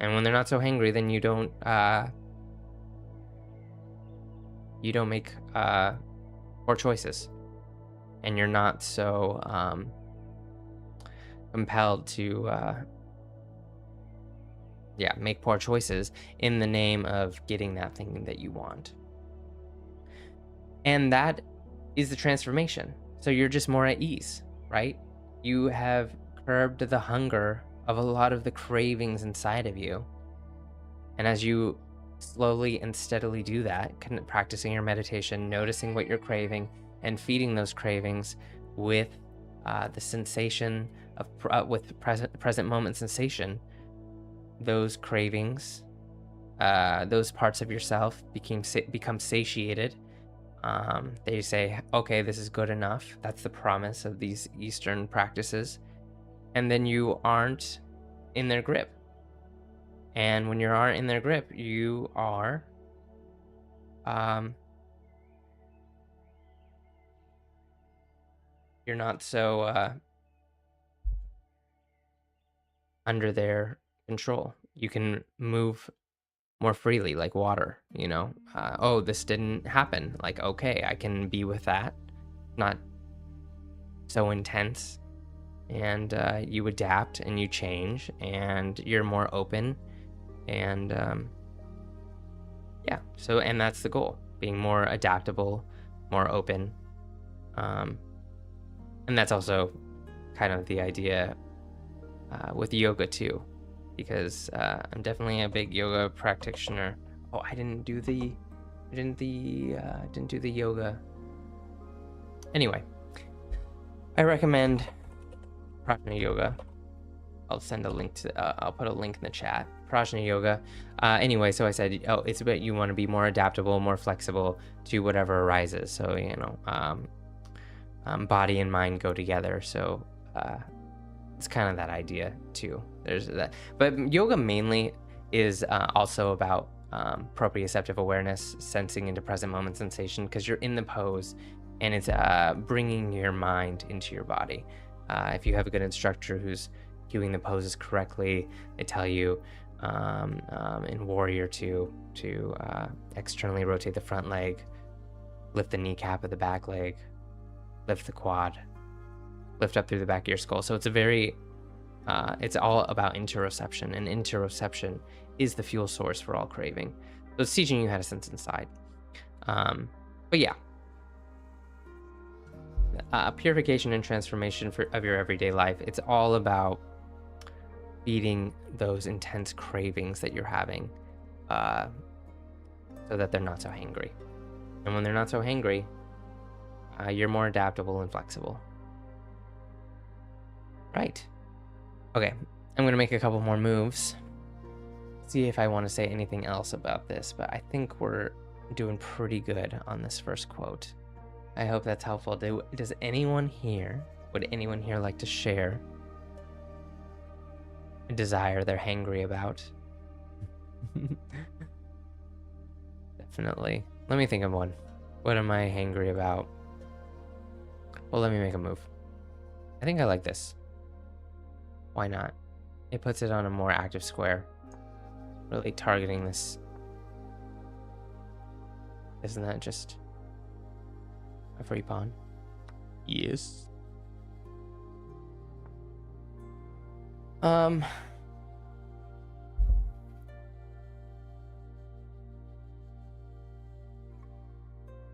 And when they're not so hangry, then you don't make poor choices, and you're not so compelled to make poor choices in the name of getting that thing that you want. And that is the transformation. So you're just more at ease, right? You have curbed the hunger of a lot of the cravings inside of you. And as you slowly and steadily do that, practicing your meditation, noticing what you're craving, and feeding those cravings with the sensation of with present moment sensation, those cravings, those parts of yourself become satiated. They say, okay, this is good enough. That's the promise of these Eastern practices. And then you aren't in their grip. And when you aren't in their grip, you are you're not so under their control. You can move more freely, like water, oh, this didn't happen, like, okay, I can be with that, not so intense. And you adapt and you change, and you're more open. And so, and that's the goal, being more adaptable, more open. And that's also kind of the idea with yoga too, because I'm definitely a big yoga practitioner. Oh, I didn't do the yoga. Anyway, I recommend Prajna Yoga. I'll send a link to. I'll put a link in the chat. Prajna Yoga. Anyway, so I said, it's about, you want to be more adaptable, more flexible to whatever arises. So body and mind go together. So it's kind of that idea too. There's that, but yoga mainly is also about proprioceptive awareness, sensing into present moment sensation, because you're in the pose and it's bringing your mind into your body. If you have a good instructor who's cueing the poses correctly, they tell you in Warrior to externally rotate the front leg, lift the kneecap of the back leg, lift the quad, lift up through the back of your skull. So it's a very, it's all about interoception, and interoception is the fuel source for all craving. So it's teaching you how to sense inside. But yeah, purification and transformation of your everyday life. It's all about feeding those intense cravings that you're having, so that they're not so hangry. And when they're not so hangry, you're more adaptable and flexible. Right. Okay, I'm gonna make a couple more moves. See if I want to say anything else about this, but I think we're doing pretty good on this first quote. I hope that's helpful. Does anyone here, would anyone here like to share a desire they're hangry about? Definitely. Let me think of one. What am I hangry about? Well, let me make a move. I think I like this. Why not? It puts it on a more active square. Really targeting this. Isn't that just a free pawn? Yes.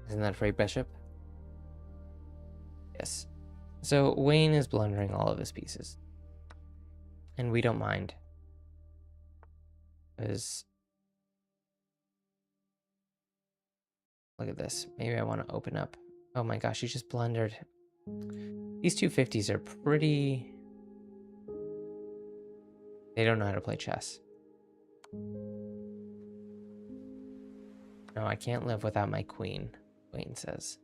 Isn't that free bishop? Yes. So Wayne is blundering all of his pieces. And we don't mind. Because look at this. Maybe I want to open up. Oh my gosh, you just blundered. These 250s are pretty... They don't know how to play chess. No, I can't live without my queen, Wayne says.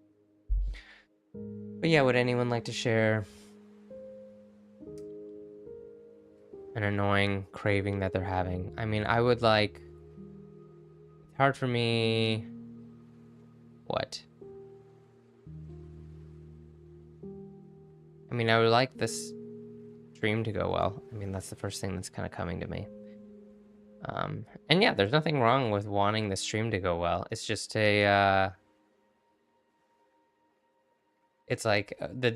But yeah, would anyone like to share an annoying craving that they're having? I mean, I would like... It's hard for me... What? I mean, I would like this stream to go well. I mean, that's the first thing that's kind of coming to me. And yeah, there's nothing wrong with wanting the stream to go well. It's just a... It's like the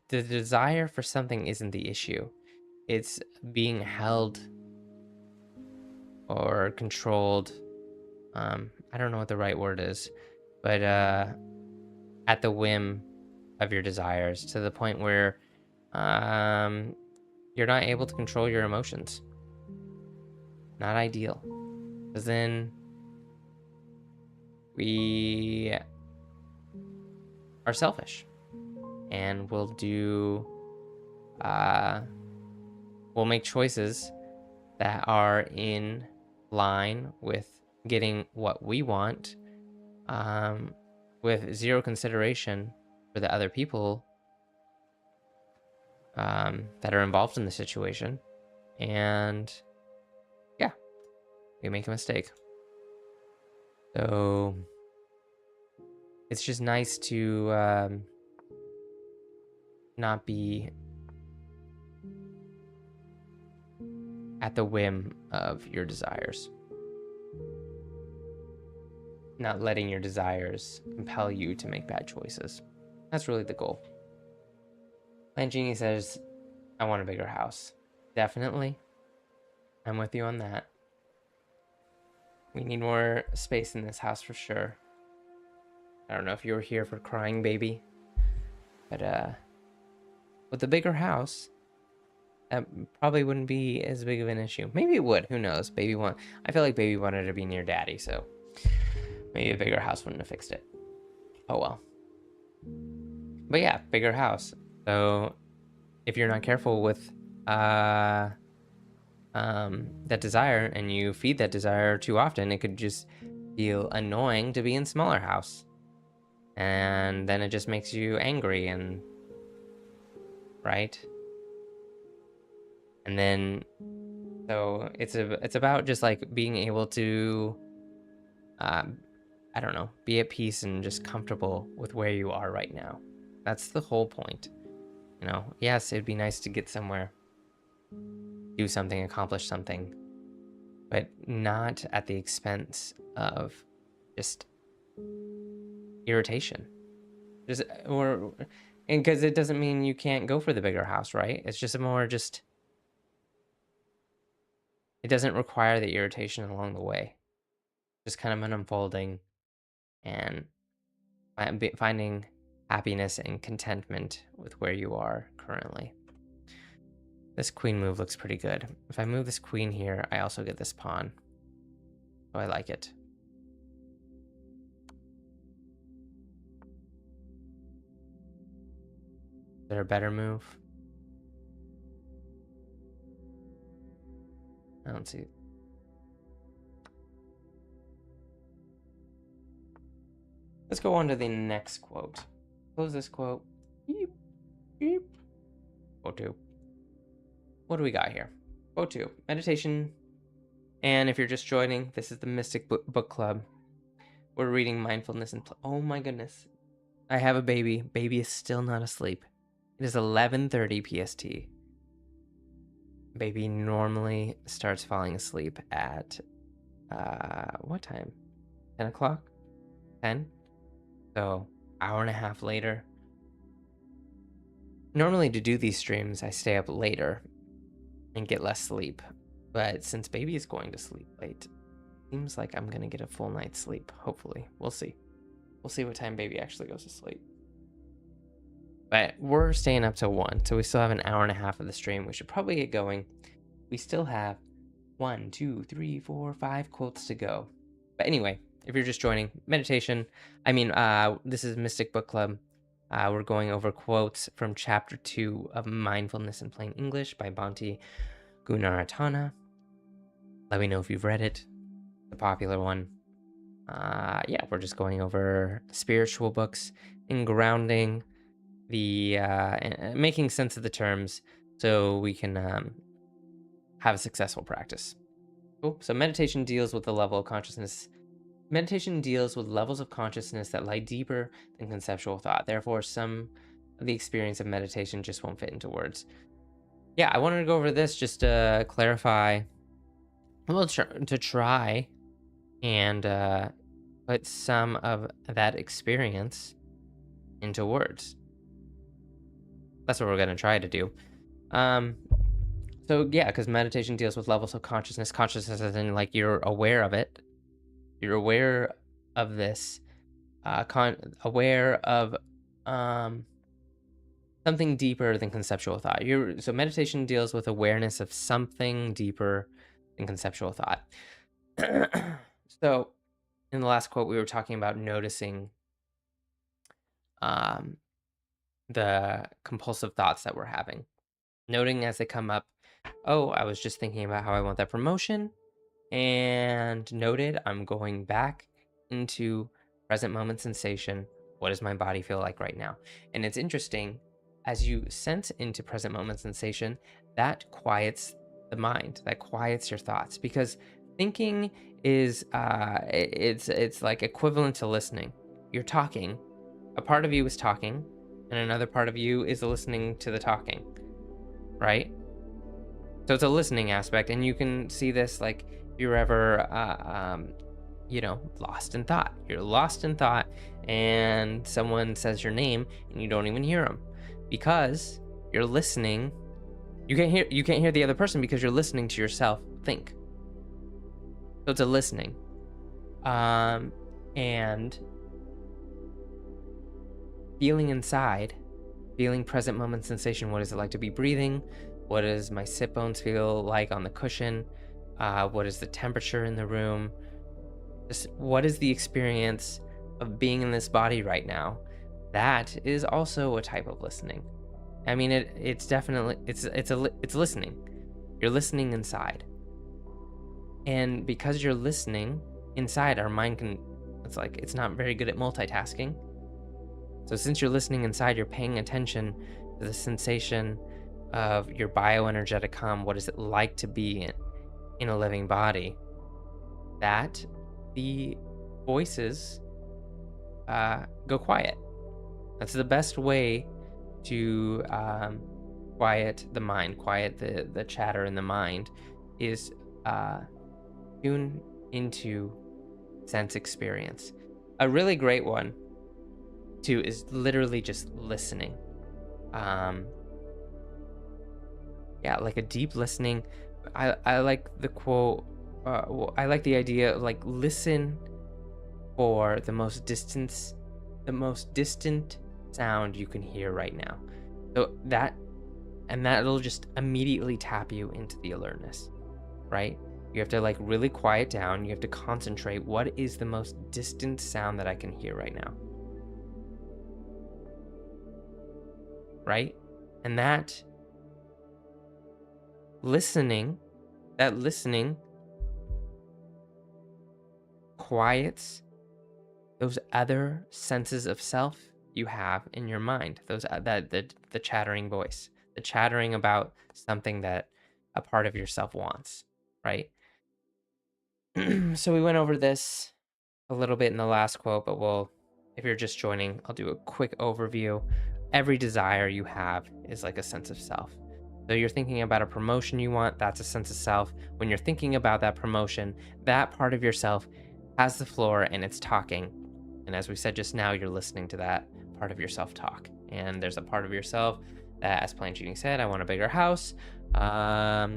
desire for something isn't the issue. It's being held or controlled. I don't know what the right word is, but at the whim of your desires, to the point where you're not able to control your emotions. Not ideal, because then we are selfish, and we'll make choices that are in line with getting what we want, with zero consideration for the other people that are involved in the situation. And yeah, we make a mistake. So it's just nice to not be at the whim of your desires. Not letting your desires compel you to make bad choices. That's really the goal. Langini says, I want a bigger house. Definitely. I'm with you on that. We need more space in this house for sure. I don't know if you were here for crying baby, but with the bigger house, that probably wouldn't be as big of an issue. Maybe it would. Who knows? I feel like baby wanted to be near daddy, so maybe a bigger house wouldn't have fixed it. Oh well. But yeah, bigger house. So if you're not careful with that desire, and you feed that desire too often, it could just feel annoying to be in smaller house. And then it just makes you angry, and right? And then so it's about just like being able to I don't know, be at peace and just comfortable with where you are right now. That's the whole point. You know, yes, it'd be nice to get somewhere, do something, accomplish something, but not at the expense of just irritation. Just, or, and because it doesn't mean you can't go for the bigger house, right? It's just more just, it doesn't require the irritation along the way. Just kind of an unfolding and finding happiness and contentment with where you are currently. This queen move looks pretty good. If I move this queen here, I also get this pawn. So I like it. Is there a better move? I don't see it. Let's go on to the next quote. Close this quote. Beep, beep. Quote 2. What do we got here? Quote 2. Meditation. And if you're just joining, this is the Mystic Book Club. We're reading mindfulness and... Oh my goodness. I have a baby. Baby is still not asleep. It is 11:30 PST. Baby normally starts falling asleep at... what time? 10 o'clock? 10? So, hour and a half later. Normally to do these streams, I stay up later and get less sleep. But since baby is going to sleep late, seems like I'm going to get a full night's sleep, hopefully. We'll see. We'll see what time baby actually goes to sleep. But we're staying up till 1, so we still have an hour and a half of the stream. We should probably get going. We still have 1, 2, 3, 4, 5 quotes to go. But anyway, if you're just joining, meditation. This is Mystic Book Club. We're going over quotes from Chapter 2 of Mindfulness in Plain English by Bhante Gunaratana. Let me know if you've read it. The popular one. Yeah, we're just going over spiritual books and grounding the making sense of the terms so we can have a successful practice. Cool. So meditation deals with the level of consciousness. Meditation deals with levels of consciousness that lie deeper than conceptual thought. Therefore, some of the experience of meditation just won't fit into words. Yeah, I wanted to go over this just to clarify, well, to try and put some of that experience into words. That's what we're going to try to do. So yeah, because meditation deals with levels of consciousness. Consciousness as in like you're aware of it. You're aware of this. Aware of something deeper than conceptual thought. So meditation deals with awareness of something deeper than conceptual thought. So in the last quote, we were talking about noticing the compulsive thoughts that we're having. Noting as they come up, oh, I was just thinking about how I want that promotion. And noted, I'm going back into present moment sensation. What does my body feel like right now? And it's interesting, as you sense into present moment sensation, that quiets the mind, that quiets your thoughts, because thinking is it's like equivalent to listening. You're talking, a part of you is talking, and another part of you is listening to the talking, right? So it's a listening aspect, and you can see this like if you're ever lost in thought. You're lost in thought and someone says your name and you don't even hear them because you're listening. You can't hear the other person because you're listening to yourself think. So it's a listening. And feeling inside, feeling present moment sensation. What is it like to be breathing? What does my sit bones feel like on the cushion? What is the temperature in the room? Just what is the experience of being in this body right now? That is also a type of listening. I mean, it's definitely it's listening. You're listening inside, and because you're listening inside, our mind it's not very good at multitasking. So since you're listening inside, you're paying attention to the sensation of your bioenergetic calm. What is it like to be in a living body? That the voices go quiet. That's the best way to quiet the mind, quiet the chatter in the mind, is tune into sense experience. A really great one too is literally just listening. Um, yeah, like a deep listening. I like the quote. I like the idea of, like, listen for the most distant sound you can hear right now. So that'll just immediately tap you into the alertness, right? You have to, like, really quiet down. You have to concentrate. What is the most distant sound that I can hear right now? Right? And listening, that listening quiets those other senses of self you have in your mind. Those that the chattering voice, the chattering about something that a part of yourself wants, right? So we went over this a little bit in the last quote, but if you're just joining, I'll do a quick overview. Every desire you have is like a sense of self. So you're thinking about a promotion you want, that's a sense of self. When you're thinking about that promotion, that part of yourself has the floor and it's talking. And as we said just now, you're listening to that part of yourself talk. And there's a part of yourself that, as Plain Cheating said, I want a bigger house. I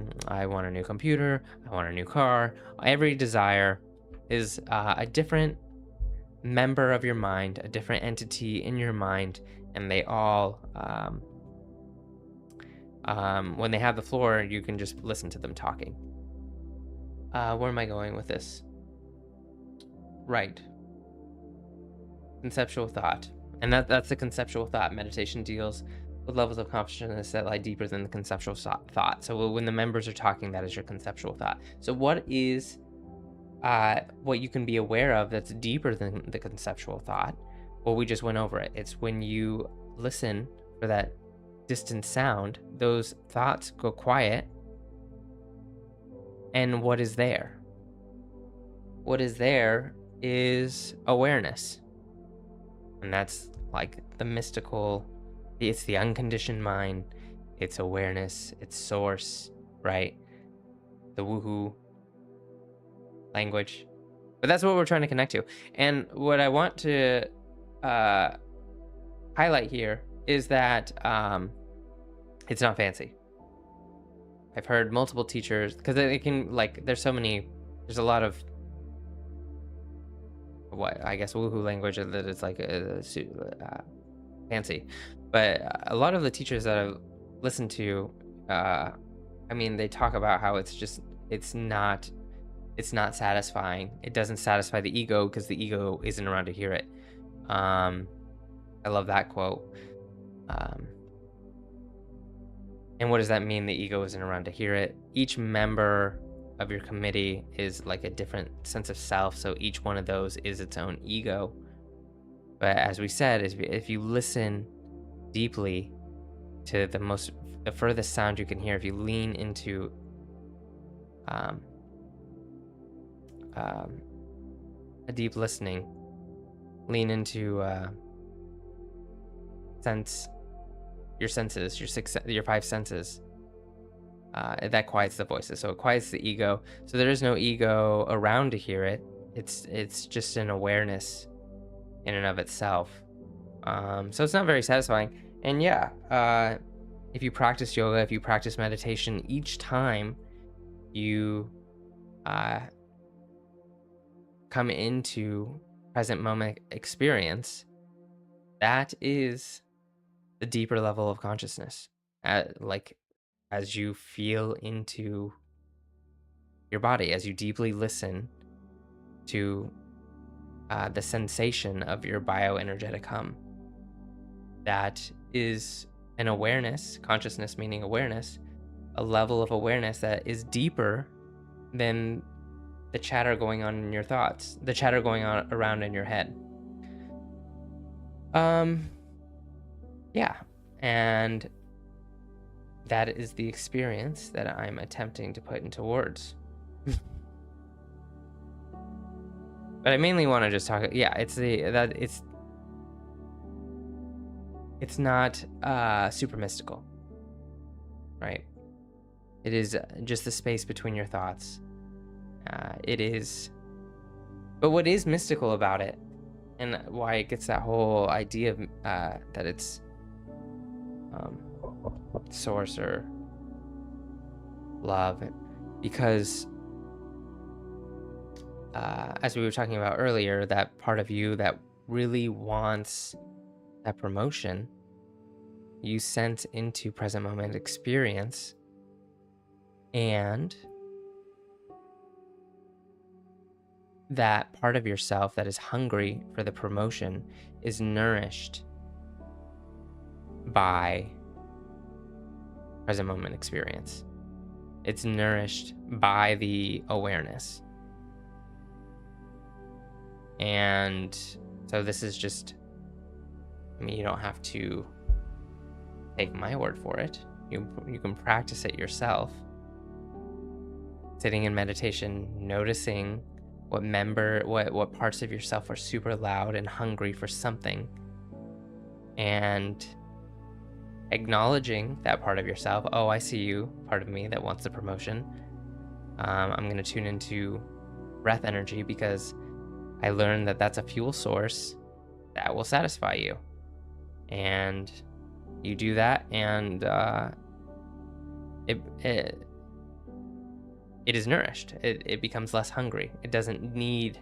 want a new computer. I want a new car. Every desire is a different member of your mind, a different entity in your mind, and they all, when they have the floor, you can just listen to them talking. Where am I going with this? Right. Conceptual thought. And that's the conceptual thought. Meditation deals with levels of consciousness that lie deeper than the conceptual thought. So when the members are talking, that is your conceptual thought. So what is what you can be aware of that's deeper than the conceptual thought? Well, we just went over it. It's when you listen for that distant sound, those thoughts go quiet. And what is there? What is there is awareness. And that's like the mystical, it's the unconditioned mind, it's awareness, it's source, right? The woohoo language. But that's what we're trying to connect to. And what I want to highlight here is that it's not fancy. I've heard multiple teachers, because it can, like, there's a lot of what I guess woohoo language that is like fancy, but a lot of the teachers that I've listened to, I mean, they talk about how it's not satisfying. It doesn't satisfy the ego because the ego isn't around to hear it. I love that quote. And what does that mean? The ego isn't around to hear it. Each member of your committee is like a different sense of self, so each one of those is its own ego. But as we said, if you listen deeply to the furthest sound you can hear, if you lean into a deep listening, lean into your five senses, that quiets the voices. So it quiets the ego. So there is no ego around to hear it. It's just an awareness in and of itself. So it's not very satisfying. And yeah, if you practice yoga, if you practice meditation, each time you come into present moment experience, that is the deeper level of consciousness. Like, as you feel into your body, as you deeply listen to the sensation of your bioenergetic hum, that is an awareness, consciousness meaning awareness, a level of awareness that is deeper than the chatter going on in your thoughts, the chatter going on around in your head. Yeah, and that is the experience that I'm attempting to put into words. But I mainly want to just talk. Yeah, it's not super mystical, right? It is just the space between your thoughts. It is, but what is mystical about it, and why it gets that whole idea of that it's source or love, because as we were talking about earlier, that part of you that really wants that promotion, you sent into present moment experience, and that part of yourself that is hungry for the promotion is nourished by present moment experience. It's nourished by the awareness. And so this is just, I mean, you don't have to take my word for it. You can practice it yourself. Sitting in meditation, noticing what parts of yourself are super loud and hungry for something, and acknowledging that part of yourself. Oh, I see you, part of me that wants the promotion. I'm going to tune into breath energy because I learned that that's a fuel source that will satisfy you. And you do that, and it is nourished. It becomes less hungry. It doesn't need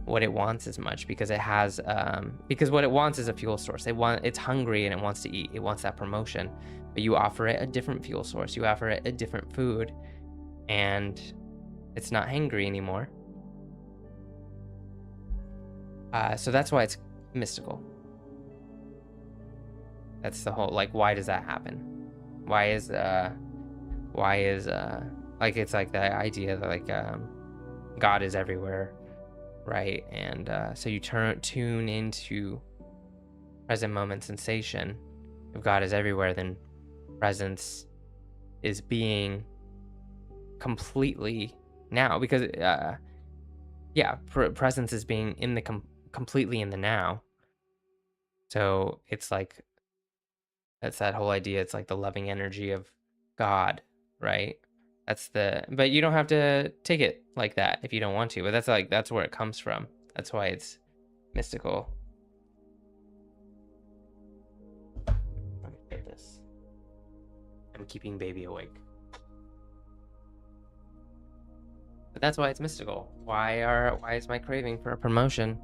what it wants as much because it has because what it wants is a fuel source. It's hungry and it wants to eat. It wants that promotion, but you offer it a different fuel source. You offer it a different food, and it's not hangry anymore. So that's why it's mystical. That's the whole, like, why does that happen? Why is like, it's like the idea that like God is everywhere, right? And so you tune into present moment sensation. If God is everywhere, then presence is being completely now, because presence is being in the completely in the now. So it's like, that's that whole idea. It's like the loving energy of God, right? But you don't have to take it like that if you don't want to, but that's where it comes from. That's why it's mystical. Look at this. I'm keeping baby awake. But that's why it's mystical. Why is my craving for a promotion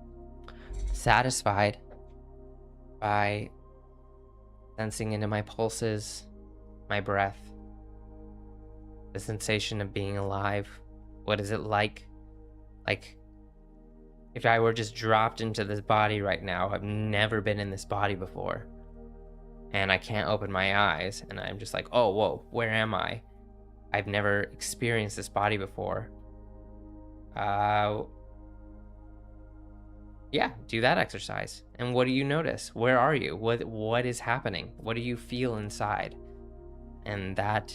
satisfied by sensing into my pulses, my breath, the sensation of being alive? What is it like? Like, if I were just dropped into this body right now, I've never been in this body before, and I can't open my eyes, and I'm just like, oh, whoa, where am I? I've never experienced this body before. Yeah, do that exercise. And what do you notice? Where are you? What is happening? What do you feel inside? And that,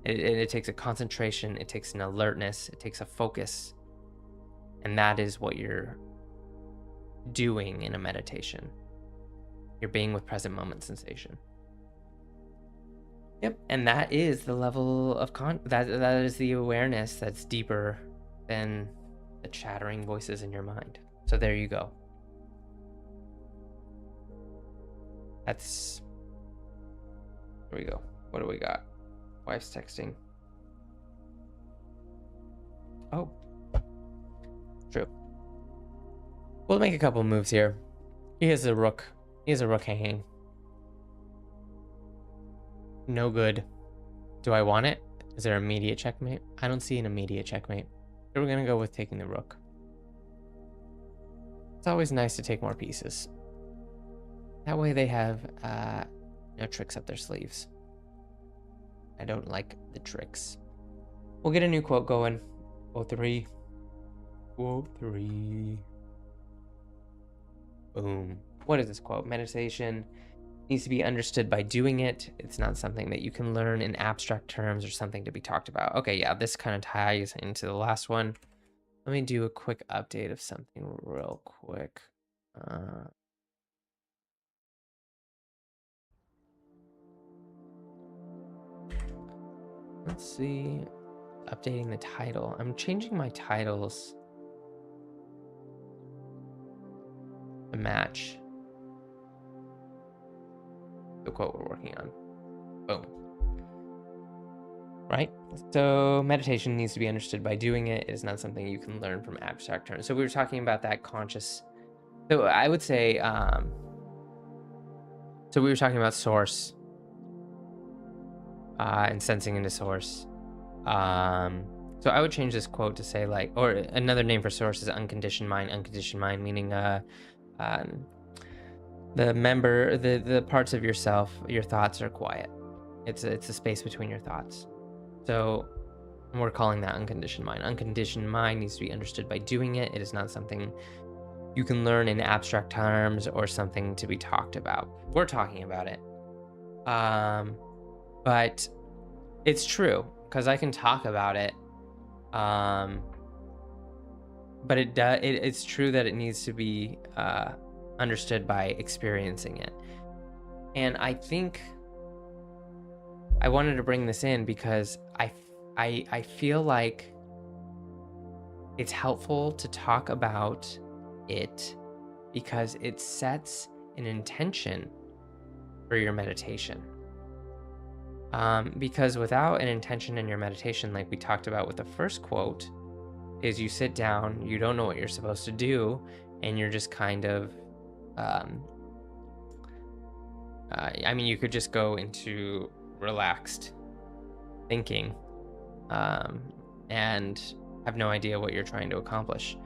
it takes a concentration, it takes an alertness, it takes a focus. And that is what you're doing in a meditation. You're being with present moment sensation. Yep, and that is the level of that is the awareness that's deeper than the chattering voices in your mind. So there you go. That's, here we go. What do we got? Wife's texting. Oh, true. We'll make a couple moves here. He has a rook. He has a rook hanging. No good. Do I want it? Is there immediate checkmate? I don't see an immediate checkmate. So we're gonna go with taking the rook. It's always nice to take more pieces. That way they have no tricks up their sleeves. I don't like the tricks. We'll get a new quote going. Quote 3. Quote 3. Boom. What is this quote? Meditation needs to be understood by doing it. It's not something that you can learn in abstract terms or something to be talked about. Okay, yeah, this kind of ties into the last one. Let me do a quick update of something real quick. Let's see. Updating the title. I'm changing my titles to match the quote we're working on. Boom. Right? So meditation needs to be understood by doing it. It is not something you can learn from abstract terms. So we were talking about that conscious. So I would say, so we were talking about source and sensing into source. So I would change this quote to say like, or another name for source is unconditioned mind. Unconditioned mind meaning the parts of yourself, your thoughts are quiet. It's a space between your thoughts. So we're calling that unconditioned mind. Unconditioned mind needs to be understood by doing it. It is not something you can learn in abstract terms or something to be talked about. We're talking about it. But it's true because I can talk about it. But it's true that it needs to be understood by experiencing it. And I think I wanted to bring this in because I feel like it's helpful to talk about it because it sets an intention for your meditation. Because without an intention in your meditation, like we talked about with the first quote, is you sit down, you don't know what you're supposed to do, and you're just kind of, I mean, you could just go into relaxed thinking and have no idea what you're trying to accomplish.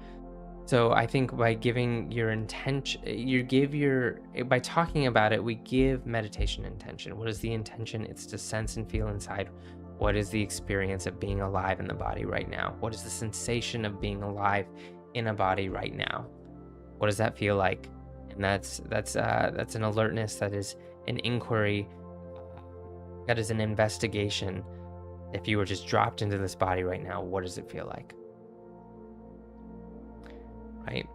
So I think by giving your intention, by talking about it, we give meditation intention. What is the intention? It's to sense and feel inside. What is the experience of being alive in the body right now? What is the sensation of being alive in a body right now? What does that feel like? And that's an alertness, that is an inquiry, that is an investigation. If you were just dropped into this body right now, what does it feel like? Right?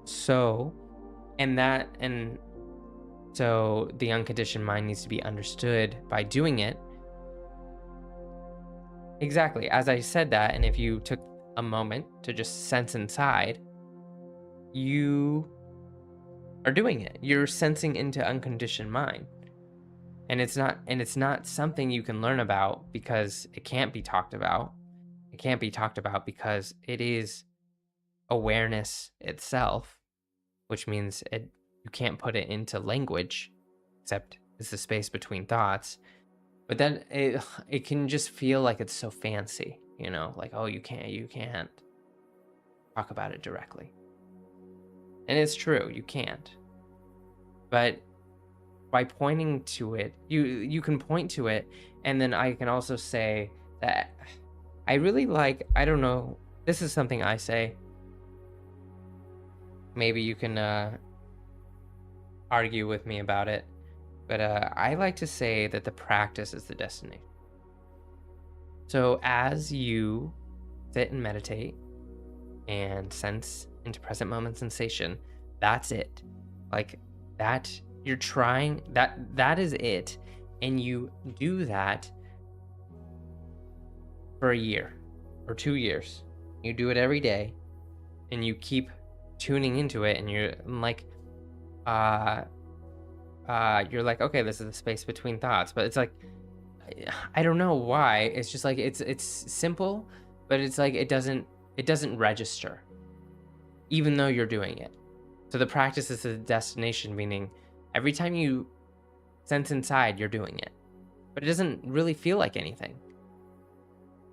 So, so the unconditioned mind needs to be understood by doing it. Exactly. As I said that, and if you took a moment to just sense inside, you are doing it. You're sensing into unconditioned mind. And it's not something you can learn about because it can't be talked about. It can't be talked about because it is awareness itself, which means you can't put it into language, except it's the space between thoughts. But then it can just feel like it's so fancy, like, oh, you can't talk about it directly. And it's true, you can't. But by pointing to it, you can point to it, and then I can also say that I really like, I don't know, this is something I say. Maybe you can argue with me about it, but I like to say that the practice is the destination. So as you sit and meditate and sense into present moment sensation, that's it. Like that, you're trying, that is it. And you do that for a year or 2 years. You do it every day and you keep tuning into it, and you're like, okay, this is the space between thoughts. But it's like, I don't know why. It's just like, it's simple, but it's like it doesn't register, even though you're doing it. So the practice is the destination, meaning every time you sense inside, you're doing it, but it doesn't really feel like anything.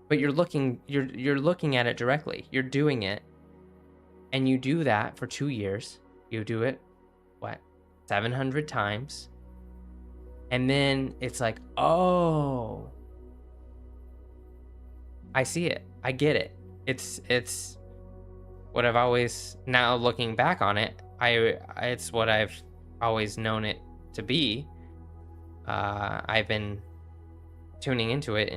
But you're looking at it directly. You're doing it. And you do that for 2 years. You do it, 700 times. And then it's like, oh, I see it. I get it. It's what I've always, now looking back on it, it's what I've always known it to be. I've been tuning into it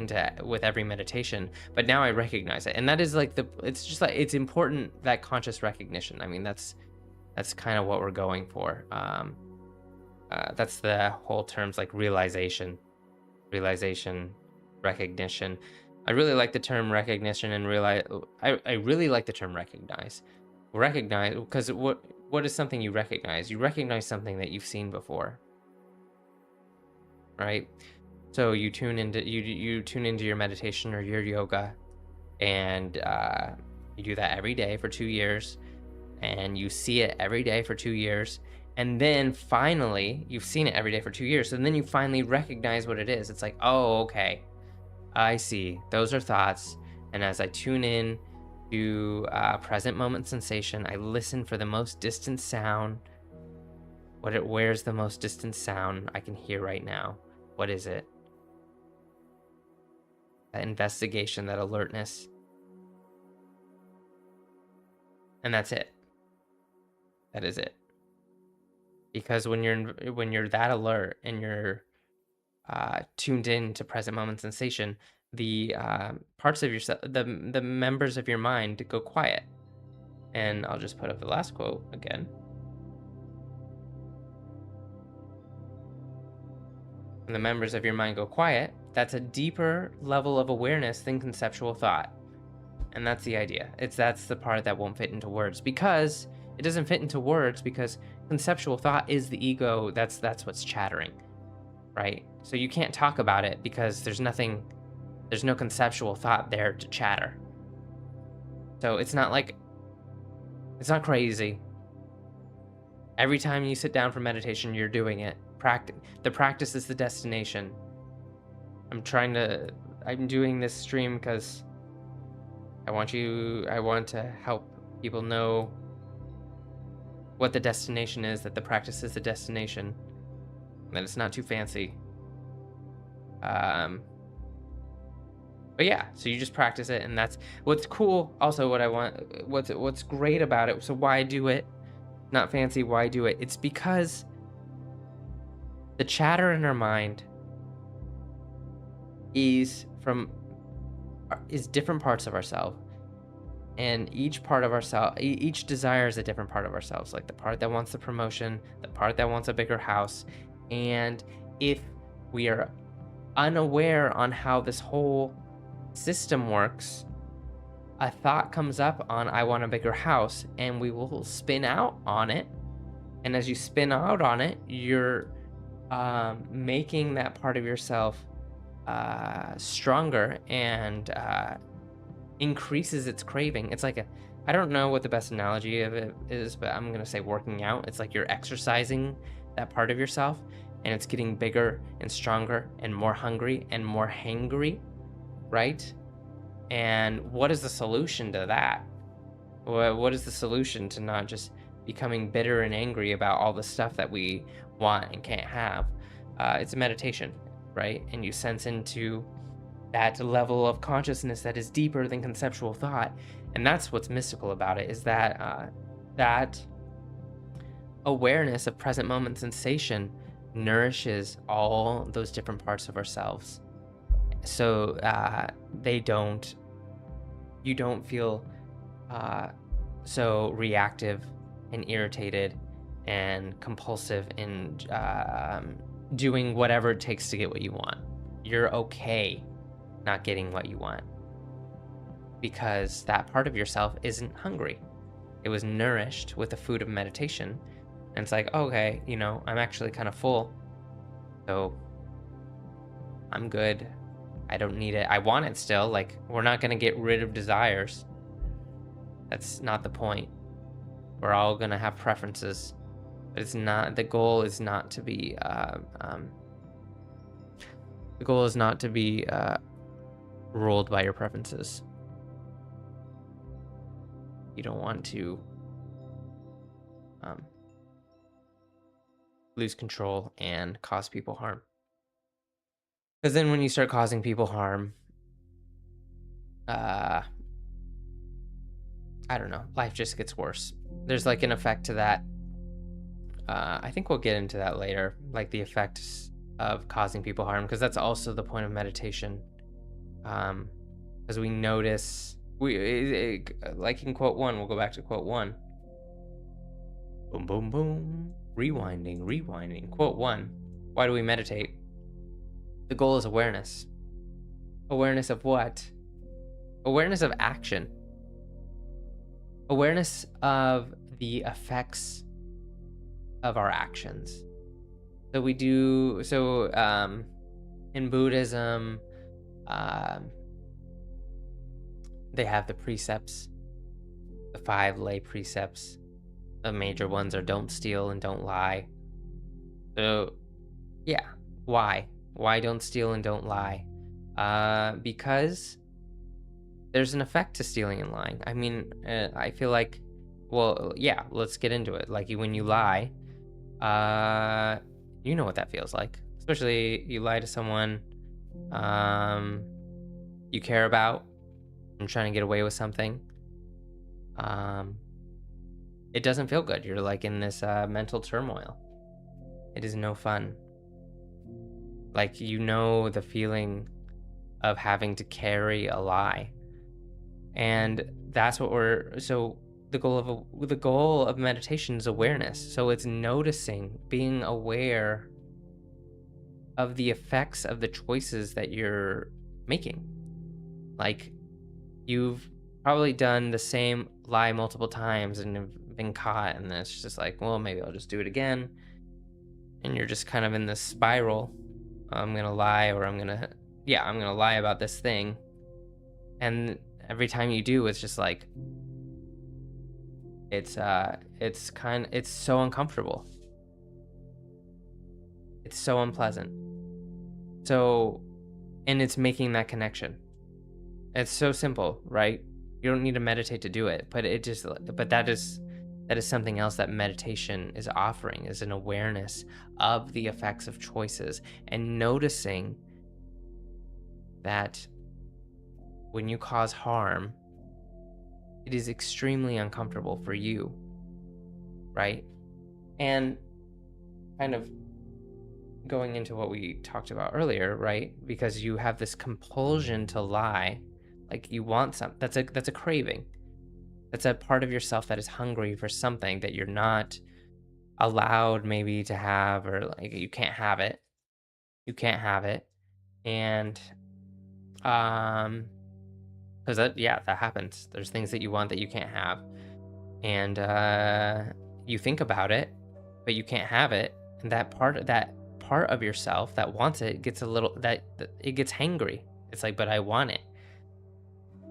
with every meditation, but now I recognize it. And that is like it's just like, it's important, that conscious recognition. I mean, that's kind of what we're going for. That's the whole terms, like realization, recognition. I really like the term recognition and realize. I really like the term recognize, because what is something you recognize? You recognize something that you've seen before, right? So you tune into your meditation or your yoga, and you do that every day for 2 years, and you see it every day for 2 years, and then finally you've seen it every day for 2 years, and then you finally recognize what it is. It's like, oh, okay, I see, those are thoughts. And as I tune in to present moment sensation, I listen for the most distant sound. Where's the most distant sound I can hear right now? What is it? That investigation, that alertness. And that's it. That is it. Because when you're that alert and you're tuned in to present moment sensation, the parts of yourself, the members of your mind go quiet. And I'll just put up the last quote again. When the members of your mind go quiet, that's a deeper level of awareness than conceptual thought. And that's the idea. That's the part that won't fit into words, because it doesn't fit into words, because conceptual thought is the ego. That's what's chattering, right? So you can't talk about it because there's no conceptual thought there to chatter. So it's not crazy. Every time you sit down for meditation, you're doing it. The practice is the destination. I'm doing this stream because I want to help people know what the destination is, that the practice is the destination, that it's not too fancy. But yeah, so you just practice it, and that's what's cool. Also, what's great about it. So why do it? Not fancy. Why do it? It's because the chatter in our mind is different parts of ourselves, and each part of ourselves, each desire is a different part of ourselves. Like the part that wants the promotion, the part that wants a bigger house, and if we are unaware on how this whole system works, a thought comes up on, I want a bigger house, and we will spin out on it. And as you spin out on it, you're making that part of yourself stronger, and increases its craving. It's like I don't know what the best analogy of it is, but I'm gonna say working out. It's like you're exercising that part of yourself, and it's getting bigger and stronger and more hungry and more hangry, right? And what is the solution to that? What is the solution to not just becoming bitter and angry about all the stuff that we want and can't have? It's a meditation, right? And you sense into that level of consciousness that is deeper than conceptual thought. And that's what's mystical about it, is that that awareness of present moment sensation nourishes all those different parts of ourselves. So you don't feel so reactive and irritated and compulsive in doing whatever it takes to get what you want. You're okay not getting what you want, because that part of yourself isn't hungry. It was nourished with the food of meditation. And it's like, okay, I'm actually kind of full, so I'm good. I don't need it. I want it still. Like, we're not going to get rid of desires. That's not the point. We're all going to have preferences, but the goal is not to be ruled by your preferences. You don't want to lose control and cause people harm. Because then when you start causing people harm, I don't know, life just gets worse. There's an effect to that. I think we'll get into that later, like the effects of causing people harm, because that's also the point of meditation. As we notice, like in quote one, we'll go back to quote one. Boom, boom, boom. Rewinding, rewinding. Quote one. Why do we meditate? The goal is awareness. Awareness of what? Awareness of action. Awareness of the effects of our actions. So we do, in Buddhism, they have the precepts, the 5 lay precepts. The major ones are don't steal and don't lie. So, yeah, why? Why don't steal and don't lie? Because there's an effect to stealing and lying. I mean, I feel like, well, yeah, let's get into it. Like when you lie, you know what that feels like. Especially you lie to someone you care about and trying to get away with something. It doesn't feel good. You're like in this mental turmoil. It is no fun. Like, you know, the feeling of having to carry a lie. And that's what the goal of meditation is awareness. So it's noticing, being aware of the effects of the choices that you're making. Like, you've probably done the same lie multiple times and have been caught, and then it's just like, well, maybe I'll just do it again. And you're just kind of in this spiral. I'm gonna lie, or I'm gonna lie about this thing. And every time you do, it's just like, it's so uncomfortable. It's so unpleasant. So, and it's making that connection. It's so simple, right? You don't need to meditate to do it, but that is something else that meditation is offering, is an awareness of the effects of choices and noticing that when you cause harm, it is extremely uncomfortable for you, right? And kind of going into what we talked about earlier, right? Because you have this compulsion to lie, like you want something. That's a craving. That's a part of yourself that is hungry for something that you're not allowed maybe to have, or like you can't have it. You can't have it. And because that happens. There's things that you want that you can't have. And you think about it, but you can't have it. And that part of yourself that wants it gets it gets hangry. It's like, but I want it.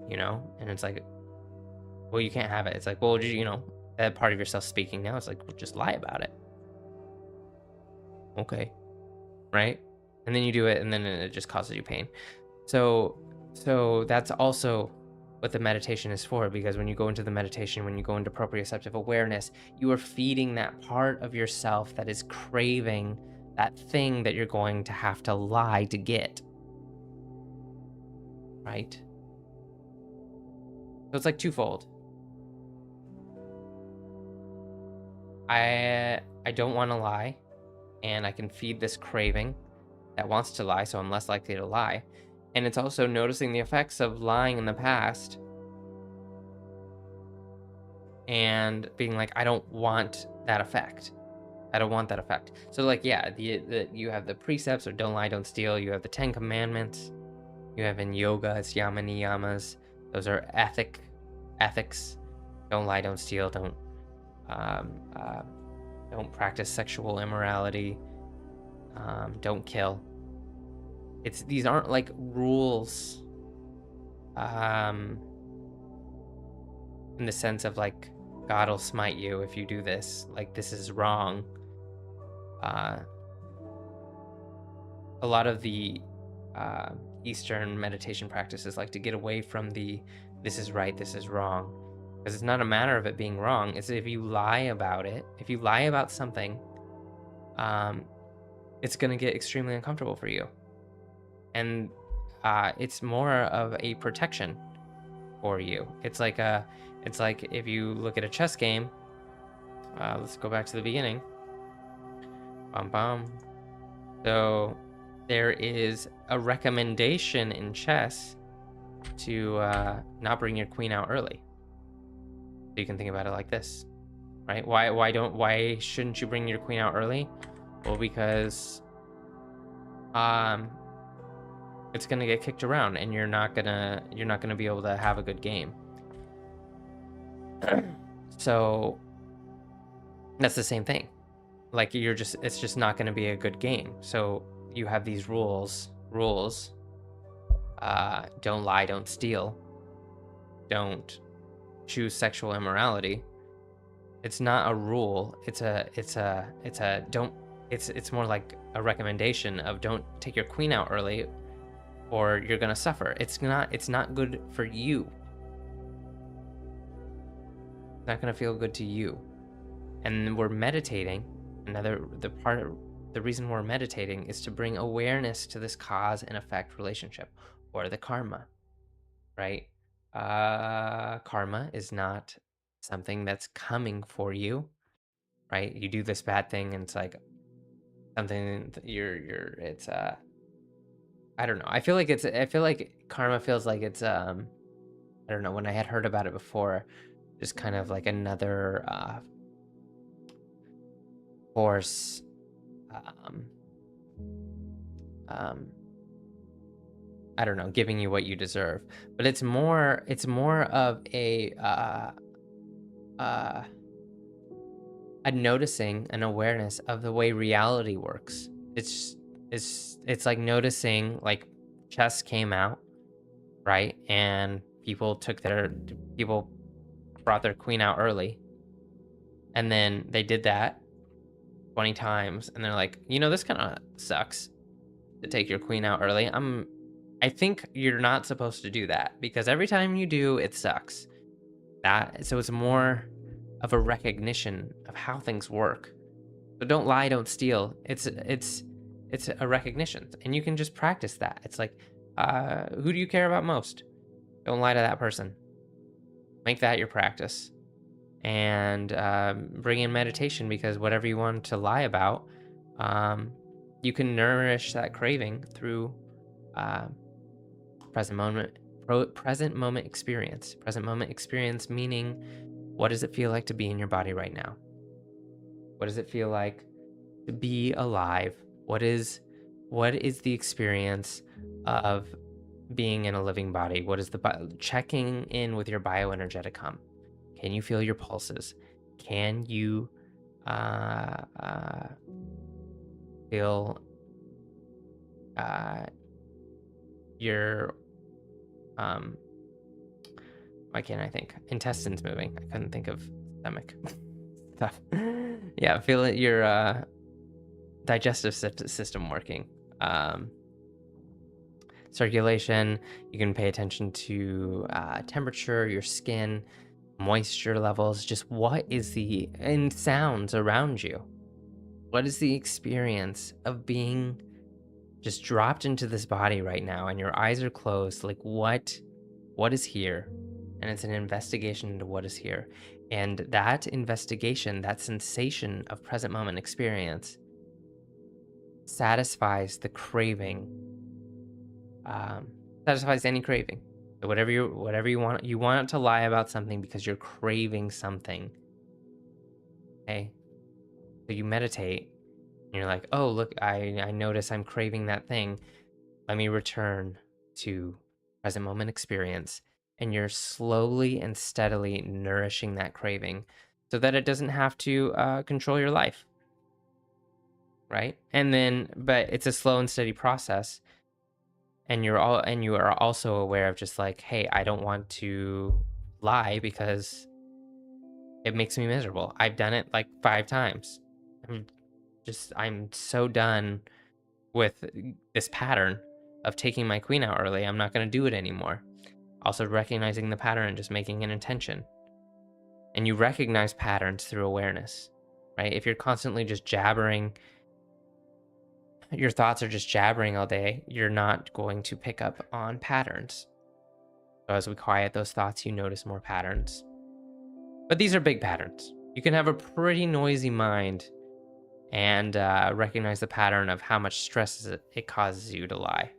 And it's like, well, you can't have it. It's like, well, that part of yourself speaking now. It's like, well, just lie about it. Okay. Right? And then you do it, and then it just causes you pain. So that's also what the meditation is for, because when you go into the meditation, when you go into proprioceptive awareness, you are feeding that part of yourself that is craving that thing that you're going to have to lie to get. Right? So it's like twofold. I don't want to lie, and I can feed this craving that wants to lie, so I'm less likely to lie. And it's also noticing the effects of lying in the past and being like, I don't want that effect. I don't want that effect. So like, yeah, you have the precepts, or don't lie, don't steal. You have the 10 commandments. You have in yoga, it's yama niyamas. Those are ethics. Don't lie, don't steal, don't practice sexual immorality, don't kill. These aren't like rules in the sense of like, God will smite you if you do this, like this is wrong. A lot of the Eastern meditation practices like to get away from the this is right, this is wrong, because it's not a matter of it being wrong. It's if you lie about it, if you lie about something, it's going to get extremely uncomfortable for you. And it's more of a protection for you. It's like if you look at a chess game, let's go back to the beginning. So there is a recommendation in chess to not bring your queen out early. So you can think about it like this, right? Why shouldn't you bring your queen out early? Well, because it's gonna get kicked around, and you're not gonna be able to have a good game. So that's the same thing. Like it's just not gonna be a good game. So you have these rules. Don't lie, don't steal, don't choose sexual immorality. It's not a rule. It's more like a recommendation of don't take your queen out early or you're gonna suffer. It's not good for you. It's not gonna feel good to you. And we're meditating. The reason we're meditating is to bring awareness to this cause and effect relationship, or the karma, right? Karma is not something that's coming for you, right? You do this bad thing and it's like something it's I don't know. I feel like karma feels like it's I don't know, when I had heard about it before, just kind of like another force I don't know, giving you what you deserve. But it's more of a noticing, an awareness of the way reality works. It's like noticing, like, chess came out, right? And people brought their queen out early. And then they did that 20 times and they're like, this kind of sucks to take your queen out early. I think you're not supposed to do that, because every time you do, it sucks. So it's more of a recognition of how things work. So don't lie, don't steal. It's a recognition, and you can just practice that. It's like, who do you care about most? Don't lie to that person. Make that your practice, and bring in meditation, because whatever you want to lie about, you can nourish that craving through present moment experience. Present moment experience meaning, what does it feel like to be in your body right now? What does it feel like to be alive? What is the experience of being in a living body? What is checking in with your bioenergetic hum? Can you feel your pulses? Can you feel your why can't I think? Intestines moving. I couldn't think of stomach stuff. Yeah, feel it, your digestive system working. Circulation. You can pay attention to temperature, your skin, moisture levels, just what is and sounds around you. What is the experience of being just dropped into this body right now, and your eyes are closed? Like, what is here? And it's an investigation into what is here. And that investigation, that sensation of present moment experience, satisfies the craving, satisfies any craving. So whatever you want it to lie about something because you're craving something. Okay? So you meditate and you're like, oh, look, I notice I'm craving that thing. Let me return to present moment experience. And you're slowly and steadily nourishing that craving so that it doesn't have to control your life. Right? And then, but it's a slow and steady process. And you are also aware of just like, hey, I don't want to lie because it makes me miserable. I've done it like 5 times. I'm so done with this pattern of taking my queen out early. I'm not going to do it anymore. Also recognizing the pattern and just making an intention. And you recognize patterns through awareness, right? If you're constantly just jabbering, your thoughts are just jabbering all day, you're not going to pick up on patterns. So as we quiet those thoughts, you notice more patterns. But these are big patterns. You can have a pretty noisy mind and recognize the pattern of how much stress it causes you to lie.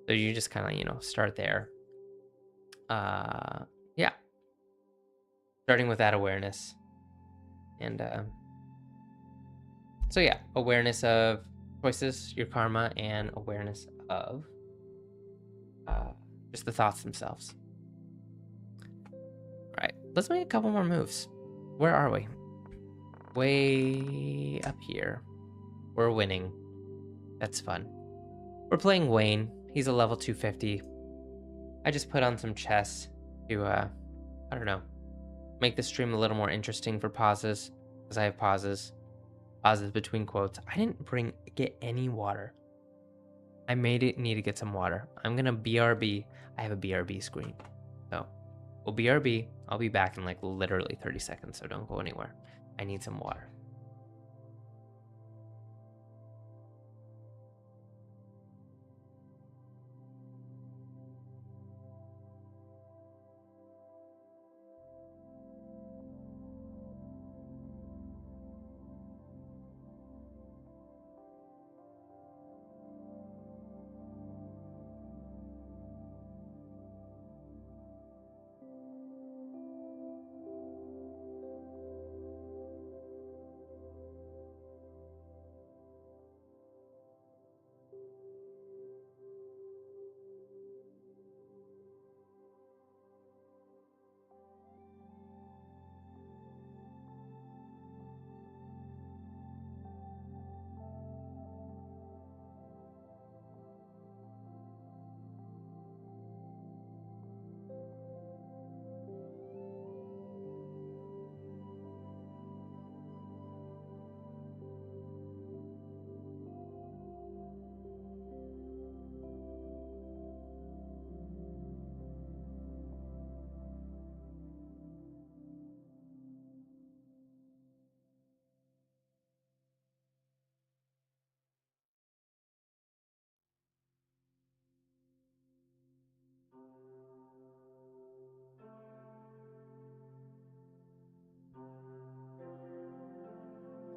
So you just kind of, start there. Yeah, starting with that awareness. And so, yeah, awareness of choices, your karma, and awareness of just the thoughts themselves. All right, let's make a couple more moves. Where are we? Way up here. We're winning. That's fun. We're playing Wayne. He's a level 250. I just put on some chess to, I don't know, make the stream a little more interesting for pauses, because I have pauses between quotes. I didn't get any water. I made it need to get some water. I'm gonna BRB. I have a BRB screen. So we'll BRB. I'll be back in like literally 30 seconds, so don't go anywhere. I need some water.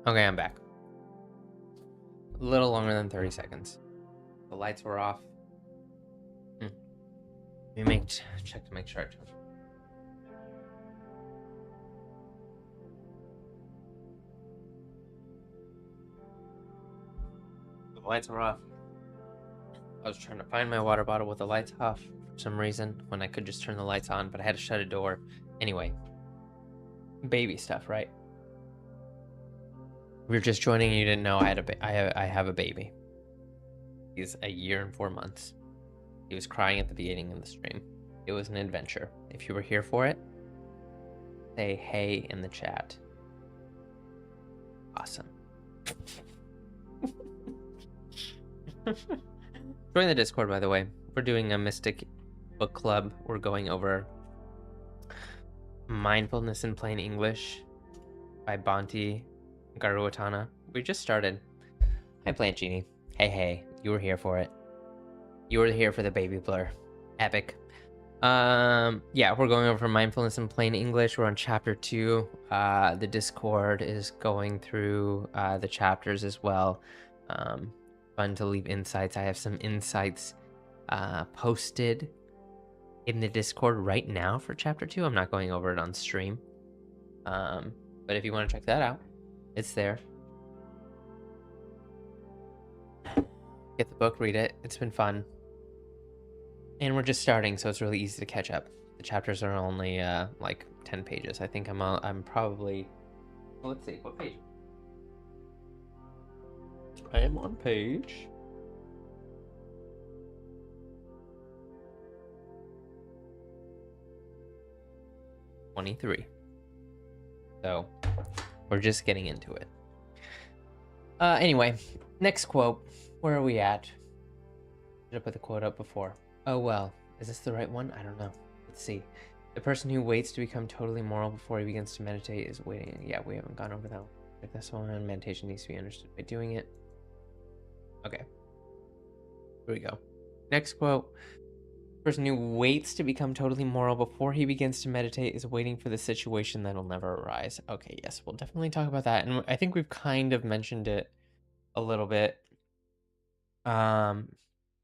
Okay, I'm back. A little longer than 30 seconds. The lights were off. Let me check to make sure I turned. The lights were off. I was trying to find my water bottle with the lights off for some reason when I could just turn the lights on, but I had to shut a door. Anyway, baby stuff, right? If you're just joining, you didn't know I have a baby. He's a year and 4 months. He was crying at the beginning of the stream. It was an adventure. If you were here for it, say hey in the chat. Awesome. Join the Discord, by the way. We're doing a Mystic book club. We're going over Mindfulness in Plain English by Bhante Garuatana. We just started. Hi, Plant Genie. Hey, you were here for it. You were here for the baby blur. Epic. Yeah, we're going over Mindfulness in Plain English. We're on chapter 2. The Discord is going through the chapters as well. Fun to leave insights. I have some insights posted in the Discord right now for chapter 2. I'm not going over it on stream. But if you want to check that out, it's there. Get the book, read it. It's been fun. And we're just starting, so it's really easy to catch up. The chapters are only like 10 pages. I think I'm probably, well, let's see, what page? I am on page 23. So we're just getting into it. Anyway, next quote. Where are we at? Should I put the quote up before? Oh well, is this the right one? I don't know. Let's see. The person who waits to become totally moral before he begins to meditate is waiting. Yeah, we haven't gone over that one. Like this one, meditation needs to be understood by doing it. Okay. Here we go. Next quote. Person who waits to become totally moral before he begins to meditate is waiting for the situation that'll never arise. Okay, yes, we'll definitely talk about that. And I think we've kind of mentioned it a little bit. What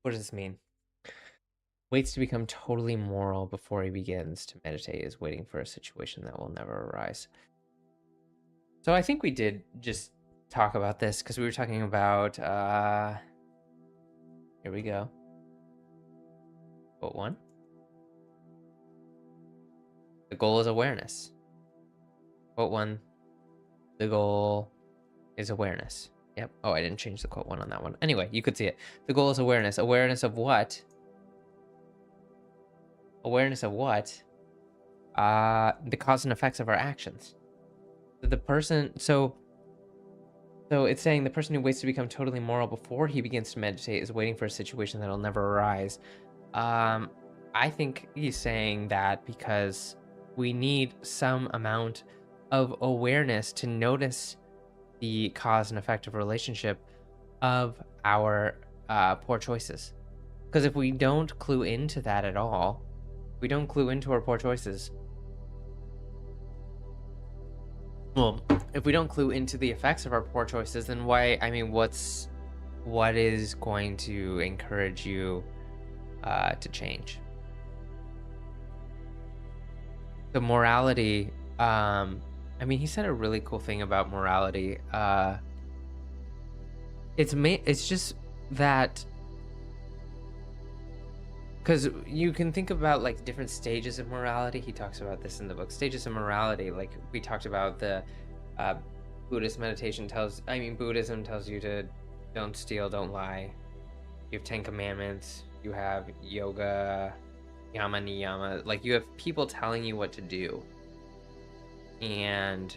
does this mean? Waits to become totally moral before he begins to meditate is waiting for a situation that will never arise. So I think we did just talk about this because we were talking about, here we go. Quote 1. The goal is awareness. Quote 1. The goal is awareness. Yep. Oh, I didn't change the quote 1 on that one. Anyway, you could see it. The goal is awareness. Awareness of what? Awareness of what? The cause and effects of our actions. The person, so it's saying the person who waits to become totally moral before he begins to meditate is waiting for a situation that'll never arise. I think he's saying that because we need some amount of awareness to notice the cause and effect of relationship of our poor choices. Because if we don't clue into that at all, we don't clue into our poor choices. Well, if we don't clue into the effects of our poor choices, then why? I mean, what is going to encourage you to change? The morality. I mean, he said a really cool thing about morality. It's just that, because you can think about like different stages of morality. He talks about this in the book, stages of morality. Like we talked about the Buddhist meditation Buddhism tells you to don't steal, don't lie. You have 10 commandments. You have yoga, yama niyama. Like you have people telling you what to do, and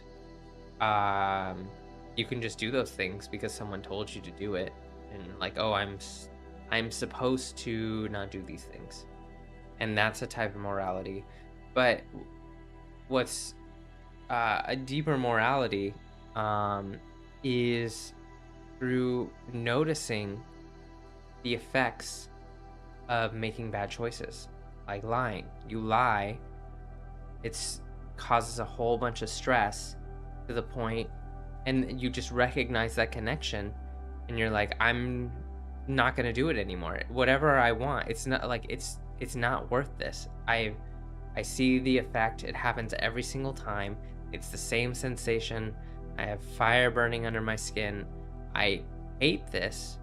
you can just do those things because someone told you to do it, and like, oh, I'm supposed to not do these things, and that's a type of morality. But what's a deeper morality is through noticing the effects of making bad choices, like lying. You lie, it causes a whole bunch of stress to the point, and you just recognize that connection, and you're like, I'm not gonna do it anymore. Whatever I want, it's not like it's not worth this. I see the effect. It happens every single time. It's the same sensation. I have fire burning under my skin. I hate this.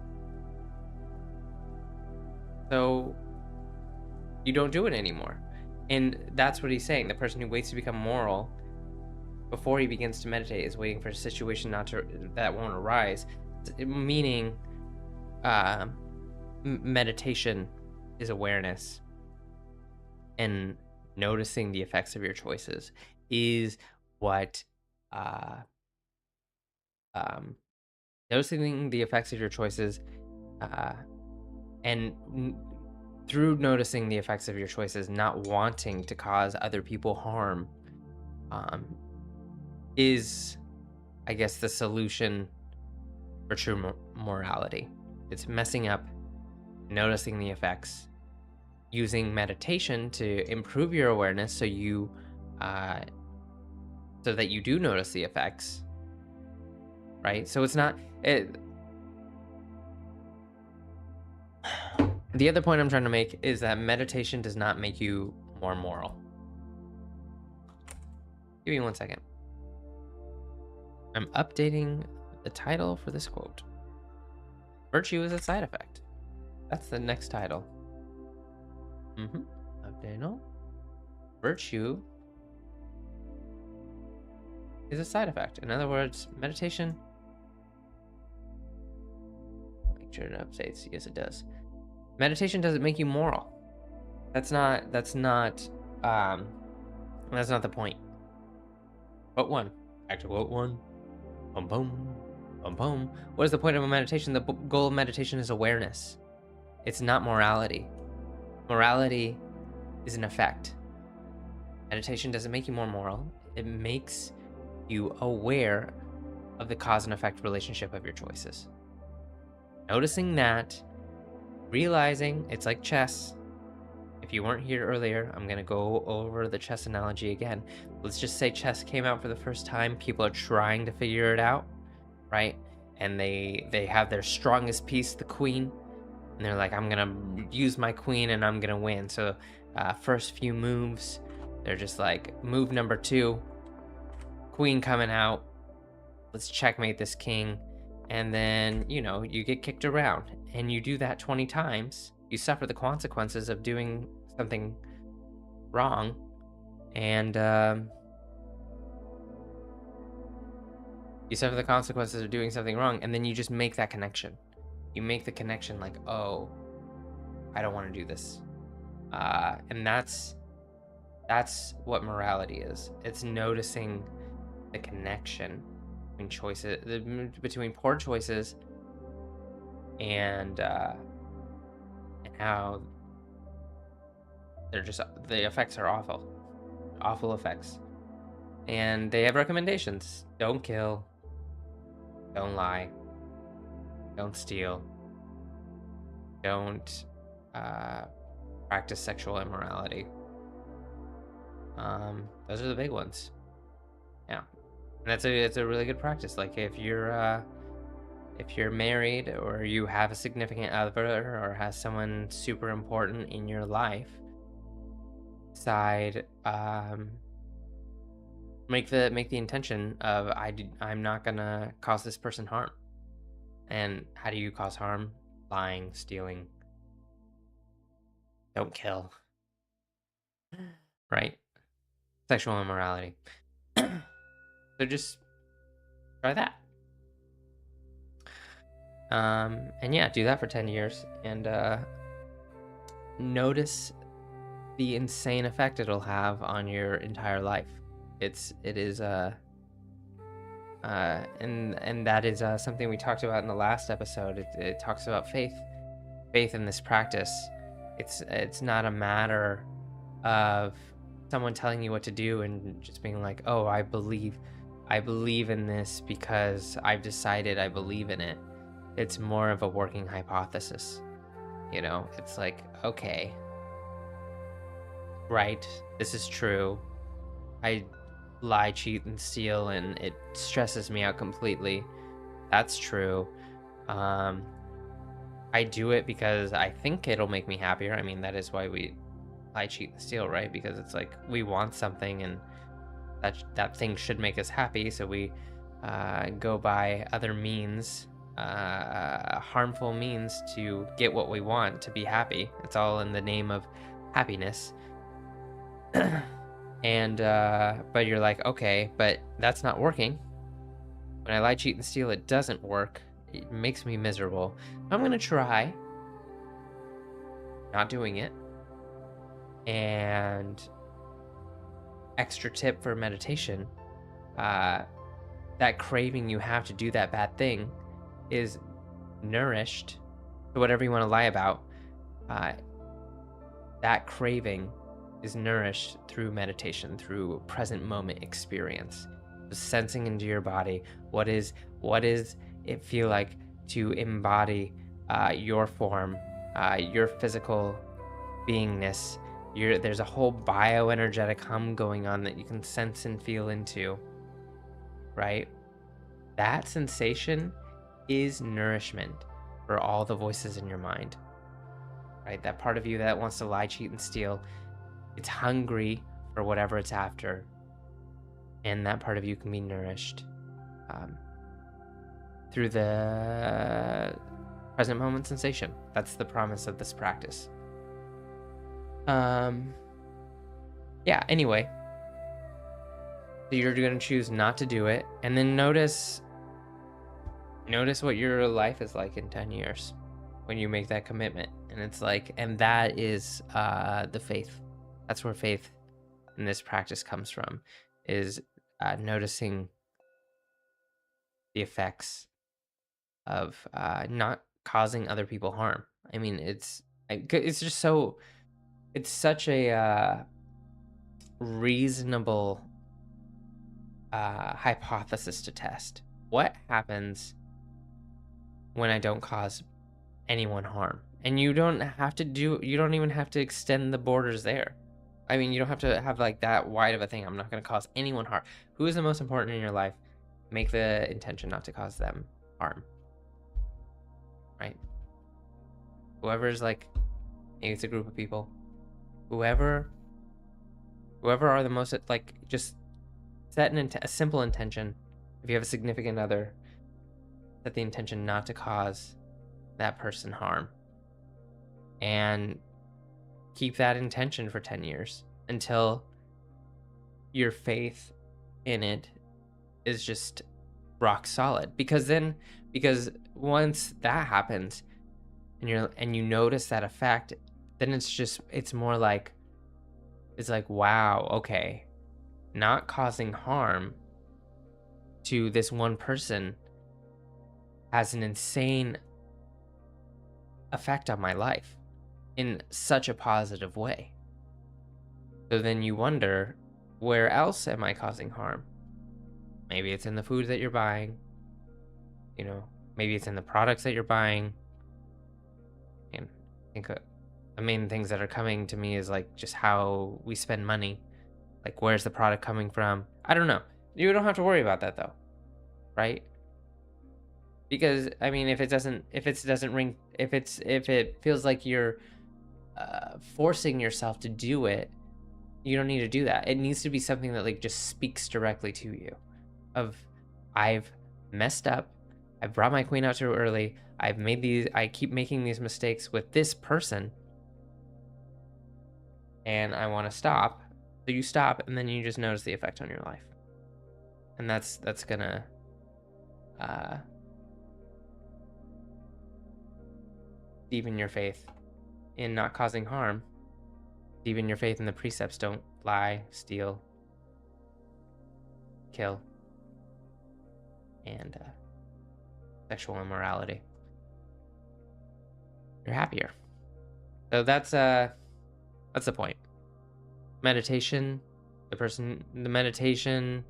So you don't do it anymore. And that's what he's saying. The person who waits to become moral before he begins to meditate is waiting for a situation that won't arise. Meaning, meditation is awareness, and noticing the effects of your choices is what noticing the effects of your choices and through noticing the effects of your choices, not wanting to cause other people harm, is, I guess, the solution for true morality. It's messing up, noticing the effects, using meditation to improve your awareness so that you do notice the effects, right? So it's not the other point I'm trying to make is that meditation does not make you more moral. Give me 1 second. I'm updating the title for this quote. Virtue is a side effect. That's the next title. Update all. Virtue is a side effect. In other words, meditation. Make sure it updates. Yes, it does. Meditation doesn't make you moral. That's not the point. Quote 1. Back to quote 1. Boom, boom, boom, boom. What is the point of a meditation? The goal of meditation is awareness. It's not morality. Morality is an effect. Meditation doesn't make you more moral. It makes you aware of the cause and effect relationship of your choices. Noticing that, realizing it's like chess. If if you weren't here earlier, I'm gonna go over the chess analogy again. Let's just say chess came out for the first time. People are trying to figure it out, right? And they have their strongest piece, the queen, and they're like, I'm gonna use my queen and I'm gonna win. So first few moves, they're just like, move number 2, queen coming out, let's checkmate this king. And then, you get kicked around, and you do that 20 times. You suffer the consequences of doing something wrong. And you suffer the consequences of doing something wrong. And then you just make that connection. You make the connection like, oh, I don't want to do this. And that's what morality is. It's noticing the connection between choices, between poor choices and how the effects are awful effects. And they have recommendations: don't kill, don't lie, don't steal, don't practice sexual immorality. Those are the big ones. Yeah. And it's a really good practice. Like if you're married, or you have a significant other, or has someone super important in your life, decide, make the intention of, I'm not gonna cause this person harm. And how do you cause harm? Lying, stealing, don't kill, right? Sexual immorality. So just try that. And yeah, do that for 10 years and notice the insane effect it'll have on your entire life. It is and that is something we talked about in the last episode. It talks about faith in this practice. It's not a matter of someone telling you what to do and just being like, oh, I believe in this because I've decided I believe in it. It's more of a working hypothesis. It's like, okay, right, this is true. I lie, cheat, and steal, and it stresses me out completely. That's true. I do it because I think it'll make me happier. I mean, that is why we lie, cheat, and steal, right? Because it's like we want something, and that thing should make us happy, so we go by other means, harmful means, to get what we want, to be happy. It's all in the name of happiness. And but you're like, okay, but that's not working. When I lie, cheat, and steal, it doesn't work. It makes me miserable. I'm gonna try not doing it. And extra tip for meditation, that craving you have to do that bad thing is nourished. So whatever you want to lie about, that craving is nourished through meditation, through present moment experience. Just sensing into your body, what is it feel like to embody your form, your physical beingness. There's a whole bioenergetic hum going on that you can sense and feel into, right? That sensation is nourishment for all the voices in your mind, right? That part of you that wants to lie, cheat, and steal, it's hungry for whatever it's after, and that part of you can be nourished through the present moment sensation. That's the promise of this practice. Yeah, anyway, so you're going to choose not to do it, and then notice what your life is like in 10 years when you make that commitment. And it's like, and that is the faith. That's where faith in this practice comes from, is noticing the effects of not causing other people harm. I mean, it's just so, it's such a reasonable hypothesis to test. What happens when I don't cause anyone harm? And you don't even have to extend the borders there. I mean, you don't have to have like that wide of a thing. I'm not going to cause anyone harm. Who is the most important in your life? Make the intention not to cause them harm. Right? Whoever's like, maybe it's a group of people. Whoever are the most, like, just set a simple intention. If you have a significant other, set the intention not to cause that person harm. And keep that intention for 10 years until your faith in it is just rock solid. Because once that happens and you notice that effect, then it's more like, it's like, wow, okay, not causing harm to this one person has an insane effect on my life in such a positive way. So then you wonder, where else am I causing harm? Maybe it's in the food that you're buying, maybe it's in the products that you're buying. And I think the main things that are coming to me is like just how we spend money. Like, where's the product coming from? I don't know. You don't have to worry about that though, right? Because I mean, if it feels like you're forcing yourself to do it, you don't need to do that. It needs to be something that like just speaks directly to you. I've messed up. I brought my queen out too early. I keep making these mistakes with this person, and I want to stop. So you stop, and then you just notice the effect on your life, and that's gonna deepen your faith in not causing harm. Deepen your faith in the precepts: don't lie, steal, kill, and sexual immorality. You're happier. So that's the point. Meditation, the meditation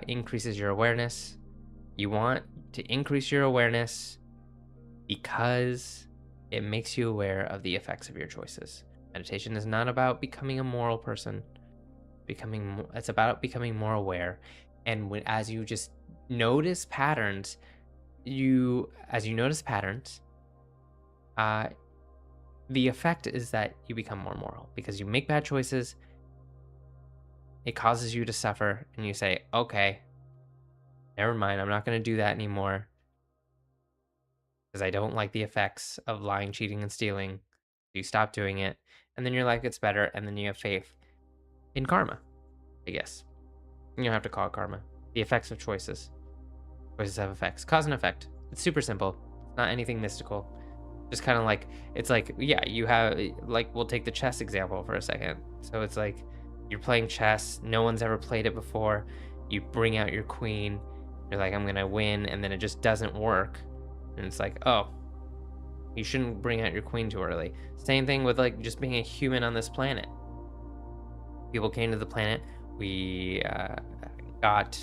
increases your awareness. You want to increase your awareness because it makes you aware of the effects of your choices. Meditation is not about becoming a moral person. It's about becoming more aware. And as you just notice patterns, the effect is that you become more moral because you make bad choices. It causes you to suffer, and you say, okay, never mind, I'm not going to do that anymore because I don't like the effects of lying, cheating, and stealing. You stop doing it, and then your life gets better, and then you have faith in karma, I guess. You don't have to call it karma. The effects of choices. Choices have effects. Cause and effect. It's super simple. It's not anything mystical. Just kind of like, it's like, yeah, you have, like, we'll take the chess example for a second. So it's like, you're playing chess. No one's ever played it before. You bring out your queen. You're like, I'm going to win. And then it just doesn't work. And it's like, oh, you shouldn't bring out your queen too early. Same thing with like just being a human on this planet. People came to the planet. We got,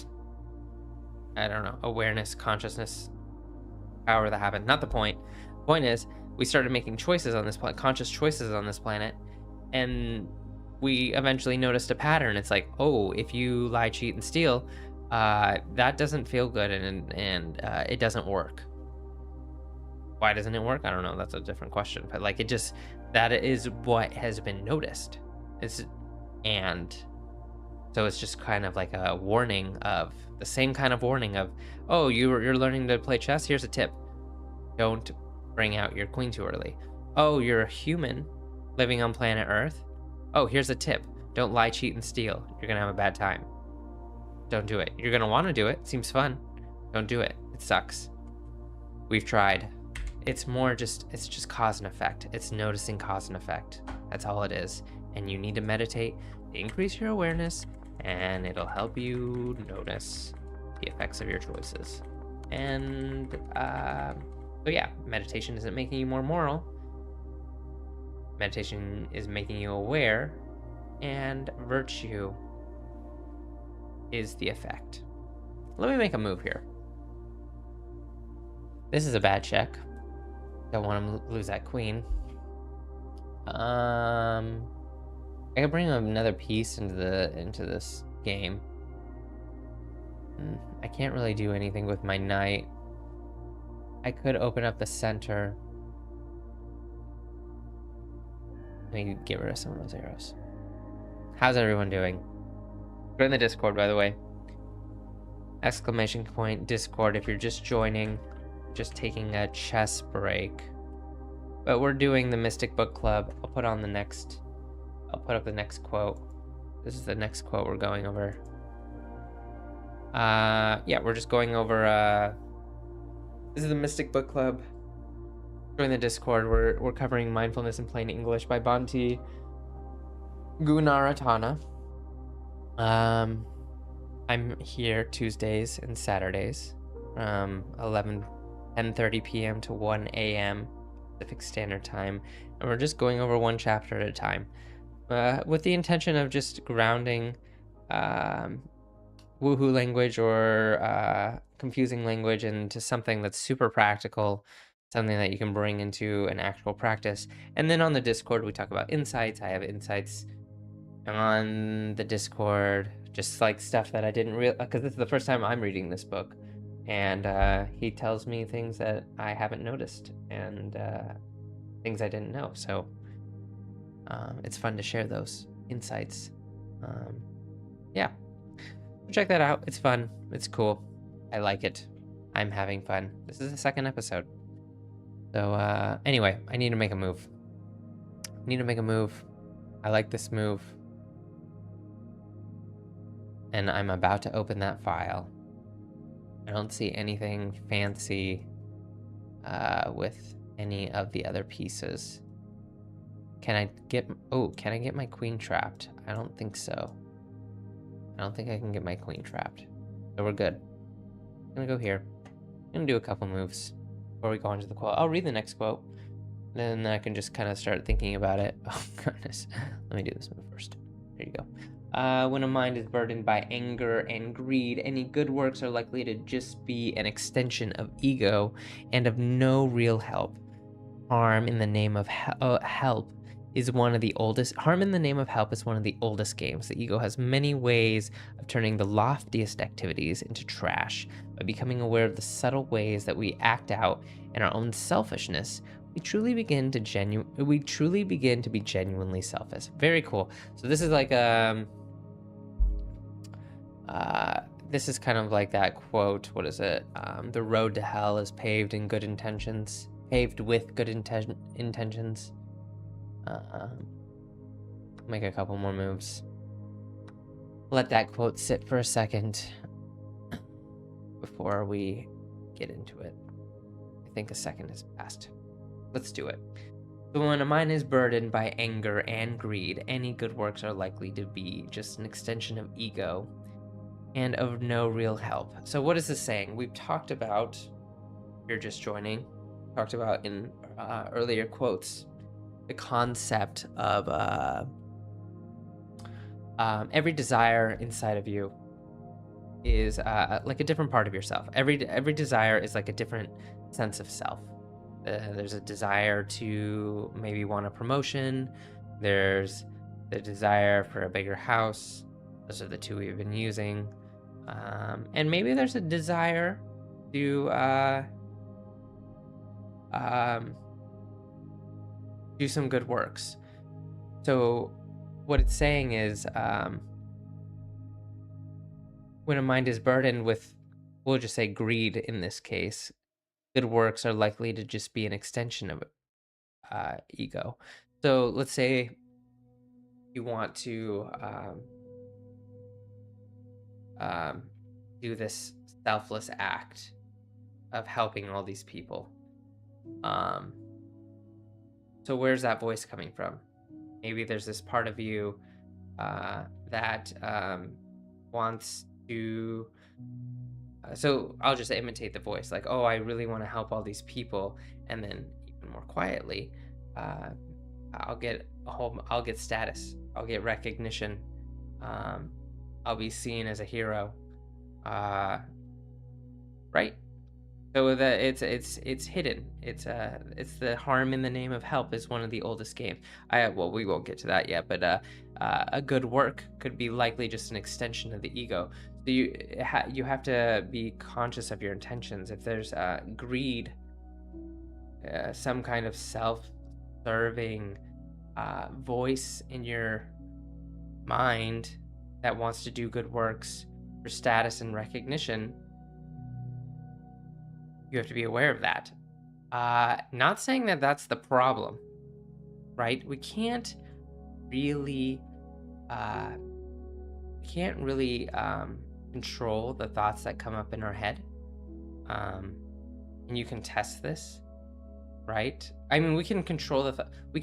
I don't know, awareness, consciousness, however that happened. Not the point. The point is, we started making choices on this planet, conscious choices on this planet, and we eventually noticed a pattern. It's like, oh, if you lie, cheat, and steal, that doesn't feel good, and it doesn't work. Why doesn't it work? I don't know. That's a different question. But like, that is what has been noticed. And so it's just kind of like a warning of the same kind of warning of, oh, you're learning to play chess. Here's a tip: don't bring out your queen too early. Oh, you're a human living on planet Earth. Oh, here's a tip: don't lie, cheat, and steal. You're gonna have a bad time. Don't do it. You're gonna want to do it. Seems fun. Don't do it. It sucks. We've tried. It's just cause and effect. It's noticing cause and effect. That's all it is. And you need to meditate to increase your awareness, and it'll help you notice the effects of your choices. And so yeah, meditation isn't making you more moral. Meditation is making you aware, and virtue is the effect. Let me make a move here. This is a bad check. Don't want him to lose that queen. I could bring another piece into this game. I can't really do anything with my knight. I could open up the center. Let me get rid of some of those arrows. How's everyone doing? Join the Discord, by the way. Exclamation point Discord if you're just joining, just taking a chess break. But we're doing the Mystic Book Club. I'll put up the next quote. This is the next quote we're going over. Yeah, we're just going over, this is the Mystic Book Club. Join the Discord. We're covering Mindfulness in Plain English by Bhante Gunaratana. I'm here Tuesdays and Saturdays from 10:30 p.m. to 1 a.m. Pacific Standard Time, and we're just going over one chapter at a time, with the intention of just grounding woohoo language or confusing language into something that's super practical, something that you can bring into an actual practice. And then on the Discord, we talk about insights. I have insights on the Discord, just like stuff that I didn't realize, because this is the first time I'm reading this book, and he tells me things that I haven't noticed and things I didn't know. So it's fun to share those insights. Yeah, check that out. It's fun. It's cool. I like it. I'm having fun. This is the second episode. So anyway, I need to make a move. I like this move. And I'm about to open that file. I don't see anything fancy with any of the other pieces. Can I get my queen trapped? I don't think so. I don't think I can get my queen trapped. So we're good. I'm gonna go here. I'm gonna do a couple moves before we go on to the quote. I'll read the next quote. Then I can just kind of start thinking about it. Oh, goodness. Let me do this move first. There you go. When a mind is burdened by anger and greed, any good works are likely to just be an extension of ego and of no real help. Harm in the name of help is one of the oldest games. The ego has many ways of turning the loftiest activities into trash. By becoming aware of the subtle ways that we act out in our own selfishness, we truly begin to be genuinely selfish. Very cool. So this is like this is kind of like that quote. What is it? The road to hell is paved with good intentions. Make a couple more moves. Let that quote sit for a second before we get into it. I think a second has passed. Let's do it. So when a mind is burdened by anger and greed, any good works are likely to be just an extension of ego and of no real help. So what is this saying? We've talked about, if you're just joining, talked about in earlier quotes, the concept of every desire inside of you is like a different part of yourself. Every desire is like a different sense of self. There's a desire to maybe want a promotion. There's the desire for a bigger house. Those are the two we've been using. And maybe there's a desire to do some good works. So what it's saying is, when a mind is burdened with, we'll just say greed in this case, good works are likely to just be an extension of ego. So let's say you want to do this selfless act of helping all these people. So where's that voice coming from? Maybe there's this part of you that wants to... so I'll just imitate the voice, like, oh, I really want to help all these people, and then even more quietly, I'll get status, I'll get recognition, I'll be seen as a hero, right? So that it's hidden. It's the harm in the name of help is one of the oldest games. Well, we won't get to that yet, but a good work could be likely just an extension of the ego. So you have to be conscious of your intentions. If there's greed, some kind of self-serving voice in your mind that wants to do good works for status and recognition, you have to be aware of that. Not saying that that's the problem, right? Really, uh, we can't really control the thoughts that come up in our head. And you can test this, right? I mean, we can control we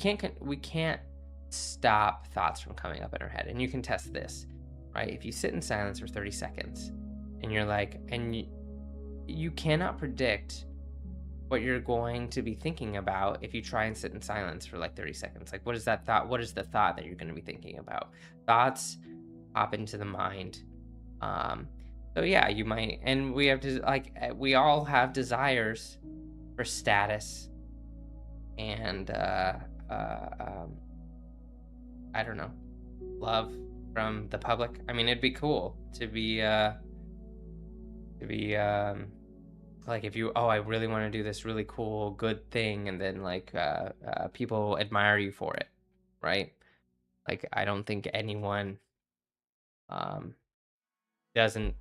can't stop thoughts from coming up in our head, and you can test this, right? If you sit in silence for 30 seconds, and you're like, you cannot predict what you're going to be thinking about if you try and sit in silence for like 30 seconds. Like, what is that thought? What is the thought that you're going to be thinking about? Thoughts pop into the mind. Um, so yeah, you might, and we have to we all have desires for status and I don't know, love from the public. I mean, it'd be cool to be like if you, oh, I really want to do this really cool good thing, and then like people admire you for it, right? Like I don't think anyone um doesn't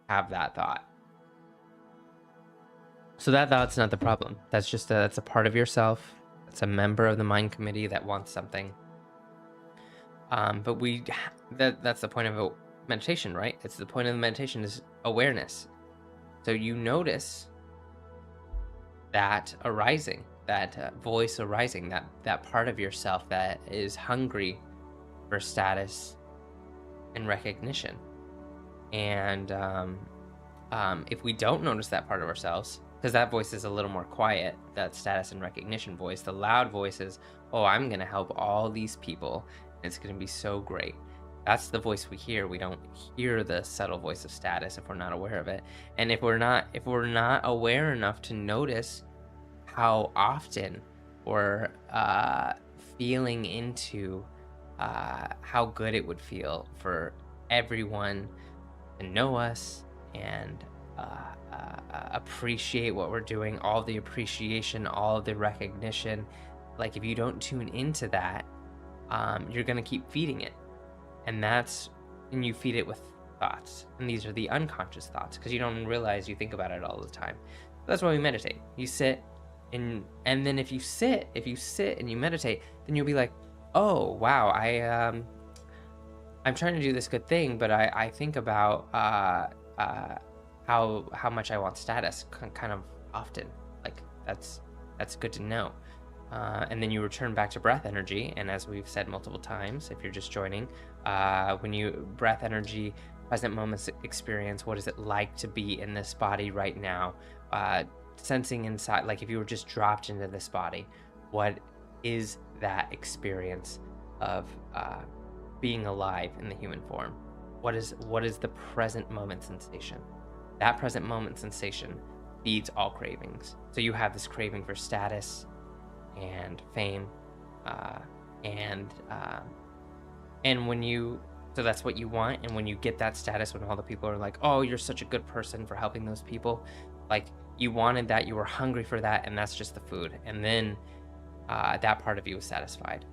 have that thought. So that thought's not the problem. That's just that's a part of yourself. It's a member of the mind committee that wants something. But that's the point of a meditation, right? It's the point of the meditation is awareness. So you notice that arising, that voice arising, that part of yourself that is hungry for status and recognition. And if we don't notice that part of ourselves, because that voice is a little more quiet, that status and recognition voice, the loud voice is, oh, I'm going to help all these people. And it's going to be so great. That's the voice we hear. We don't hear the subtle voice of status if we're not aware of it. And if we're not aware enough to notice how often we're feeling into how good it would feel for everyone to know us and appreciate what we're doing, all the appreciation, all the recognition. Like if you don't tune into that, you're gonna keep feeding it, and you feed it with thoughts, and these are the unconscious thoughts because you don't realize you think about it all the time. That's why we meditate. You sit, and then if you sit and you meditate, then you'll be like, oh wow, I'm trying to do this good thing, but I think about how much I want status kind of often. Like that's good to know. And then you return back to breath energy, and as we've said multiple times, if you're just joining, when you breath energy, present moments experience, what is it like to be in this body right now? Sensing inside, like if you were just dropped into this body, what is that experience of being alive in the human form? What is the present moment sensation? That present moment sensation feeds all cravings. So you have this craving for status and fame, and so that's what you want. And when you get that status, when all the people are like, oh, you're such a good person for helping those people, like you wanted that, you were hungry for that, and that's just the food. And then that part of you is satisfied,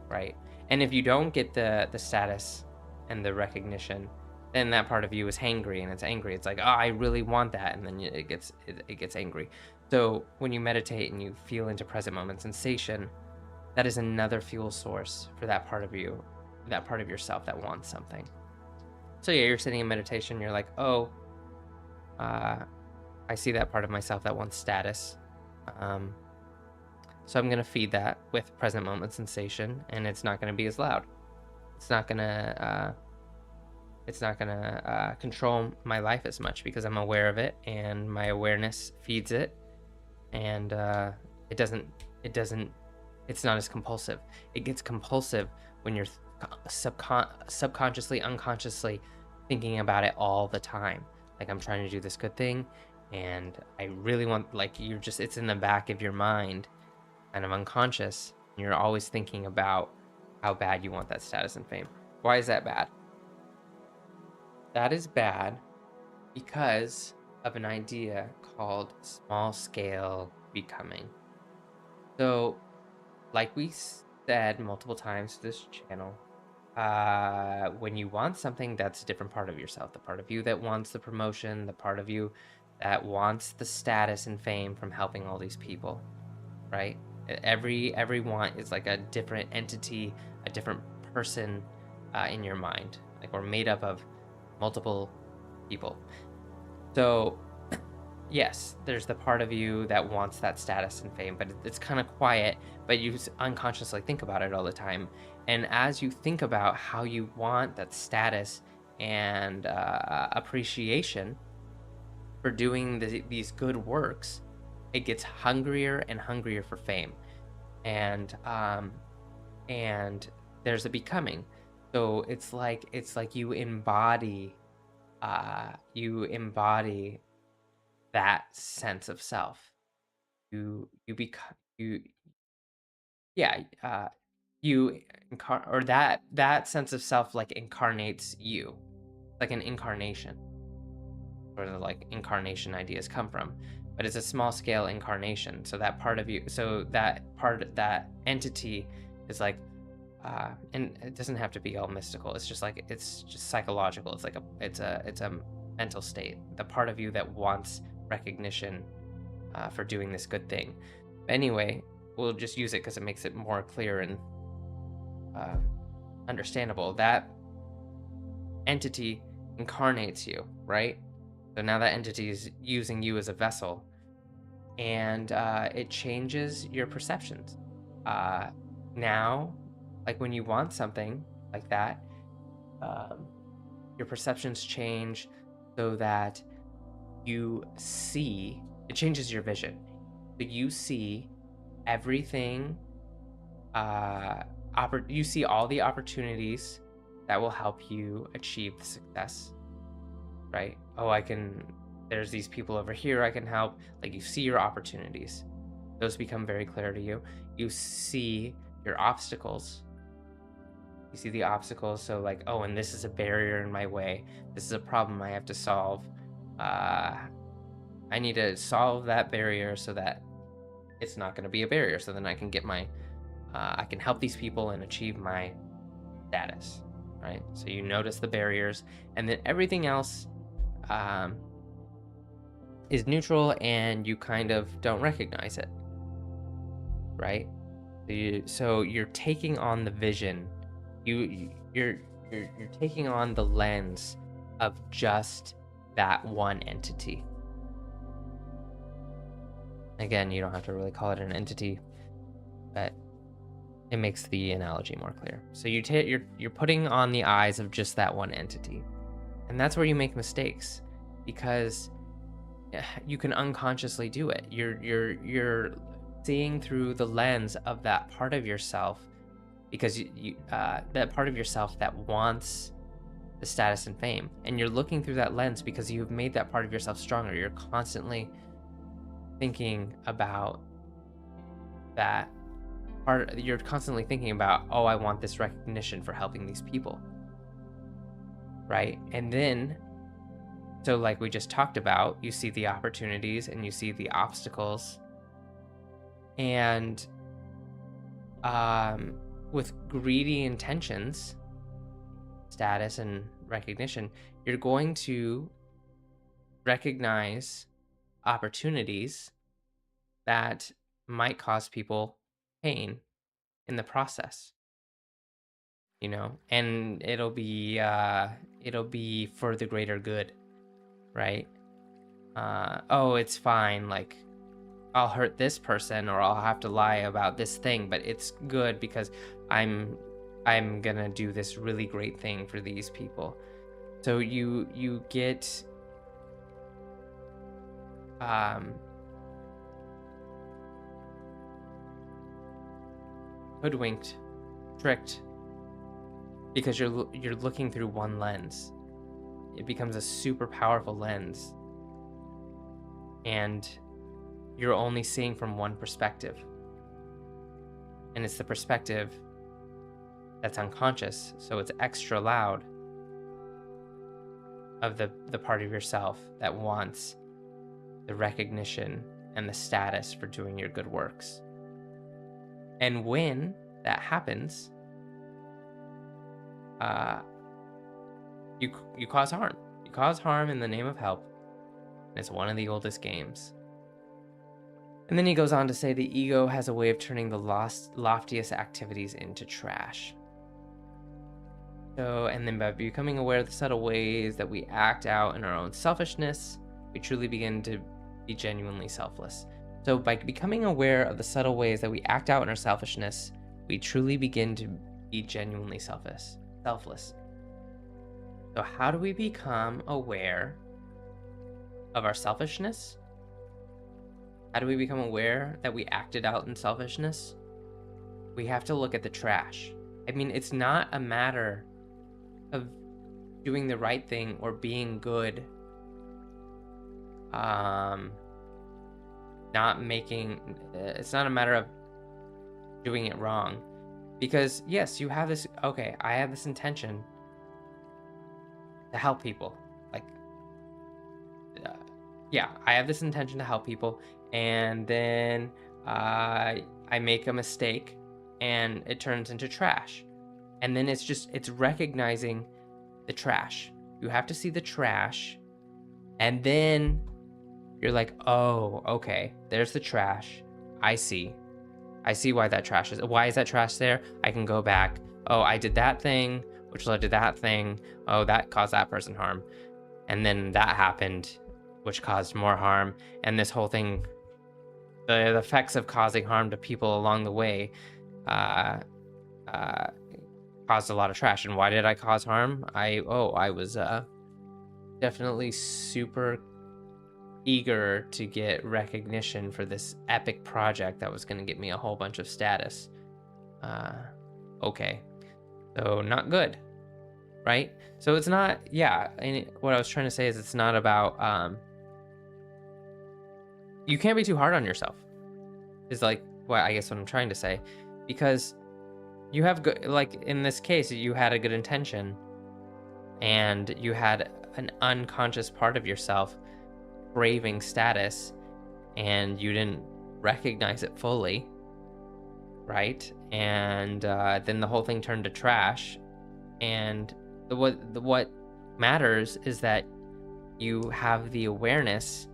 right? And if you don't get the status and the recognition, then that part of you is hangry, and it's angry. It's like, oh, I really want that, and then it gets angry. So when you meditate and you feel into present moment sensation, that is another fuel source for that part of you, that part of yourself that wants something. So yeah, you're sitting in meditation, you're like, oh, I see that part of myself that wants status. So I'm gonna feed that with present moment sensation, and it's not gonna be as loud. It's not gonna control my life as much because I'm aware of it, and my awareness feeds it, and it's not as compulsive. It gets compulsive when you're subconsciously, unconsciously thinking about it all the time. Like I'm trying to do this good thing, and I really want, like, it's in the back of your mind, kind of unconscious, and you're always thinking about how bad you want that status and fame. Why is that bad? That is bad because of an idea called small scale becoming. So, like we said multiple times to this channel, when you want something, that's a different part of yourself. The part of you that wants the promotion, the part of you that wants the status and fame from helping all these people, right? Every want is like a different entity, a different person in your mind. Like we're made up of multiple people. So yes, there's the part of you that wants that status and fame, but it's kind of quiet, but you unconsciously think about it all the time. And as you think about how you want that status and appreciation for doing these good works, it gets hungrier and hungrier for fame. And there's a becoming. So it's like you embody that sense of self. You become you yeah you or that sense of self like incarnates you, like an incarnation, where the like incarnation ideas come from, but it's a small scale incarnation. So that part of you, so that entity is like and it doesn't have to be all mystical. It's just psychological. It's like it's a mental state, the part of you that wants recognition for doing this good thing. Anyway, we'll just use it because it makes it more clear and understandable. That entity incarnates you, right? So now that entity is using you as a vessel, and it changes your perceptions. Now, like when you want something like that, your perceptions change so that it changes your vision. So you see everything, you see all the opportunities that will help you achieve the success, right? Oh, there's these people over here I can help. Like you see your opportunities. Those become very clear to you. You see your obstacles. You see the obstacles. So like, oh, and this is a barrier in my way. This is a problem I have to solve. I need to solve that barrier so that it's not going to be a barrier. So then I can get I can help these people and achieve my status, right? So you notice the barriers, and then everything else is neutral, and you kind of don't recognize it, right? So you're taking on the vision. You're taking on the lens of just that one entity. Again, you don't have to really call it an entity, but it makes the analogy more clear. So you're putting on the eyes of just that one entity, and that's where you make mistakes, because you can unconsciously do it. You're seeing through the lens of that part of yourself, because that part of yourself that wants the status and fame, and you're looking through that lens because you've made that part of yourself stronger. You're constantly thinking about that part. You're constantly thinking about, oh, I want this recognition for helping these people, right? And then, so like we just talked about, you see the opportunities and you see the obstacles, and with greedy intentions, status and recognition, you're going to recognize opportunities that might cause people pain in the process, and it'll be for the greater good, right? Oh, it's fine, like I'll hurt this person or I'll have to lie about this thing, but it's good because I'm gonna do this really great thing for these people. So you get hoodwinked, tricked, because you're looking through one lens. It becomes a super powerful lens, and you're only seeing from one perspective. And it's the perspective that's unconscious, so it's extra loud, of the part of yourself that wants the recognition and the status for doing your good works. And when that happens, you cause harm. You cause harm in the name of help. And it's one of the oldest games. And then he goes on to say the ego has a way of turning the loftiest activities into trash. So, and then by becoming aware of the subtle ways that we act out in our own selfishness, we truly begin to be genuinely selfless. So by becoming aware of the subtle ways that we act out in our selfishness, we truly begin to be genuinely selfless. So how do we become aware of our selfishness? How do we become aware that we acted out in selfishness? We have to look at the trash. I mean, it's not a matter of doing the right thing or being good. It's not a matter of doing it wrong. Because yes, you have this, okay, I have this intention to help people. Like, yeah, I have this intention to help people, and then I make a mistake and it turns into trash. And then it's recognizing the trash. You have to see the trash, and then you're like, oh, okay, there's the trash. I see why that trash is. Why is that trash there? I can go back. Oh, I did that thing, which led to that thing. Oh, that caused that person harm. And then that happened, which caused more harm. And this whole thing, the effects of causing harm to people along the way, caused a lot of trash. And why did I cause harm? I was definitely super eager to get recognition for this epic project that was going to get me a whole bunch of status. Okay, so not good, right? So it's not, yeah, and what I was trying to say is it's not about, you can't be too hard on yourself, is like what I guess what I'm trying to say, because you have good, like in this case, you had a good intention and you had an unconscious part of yourself craving status, and you didn't recognize it fully, right? And then the whole thing turned to trash. And what matters is that you have the awareness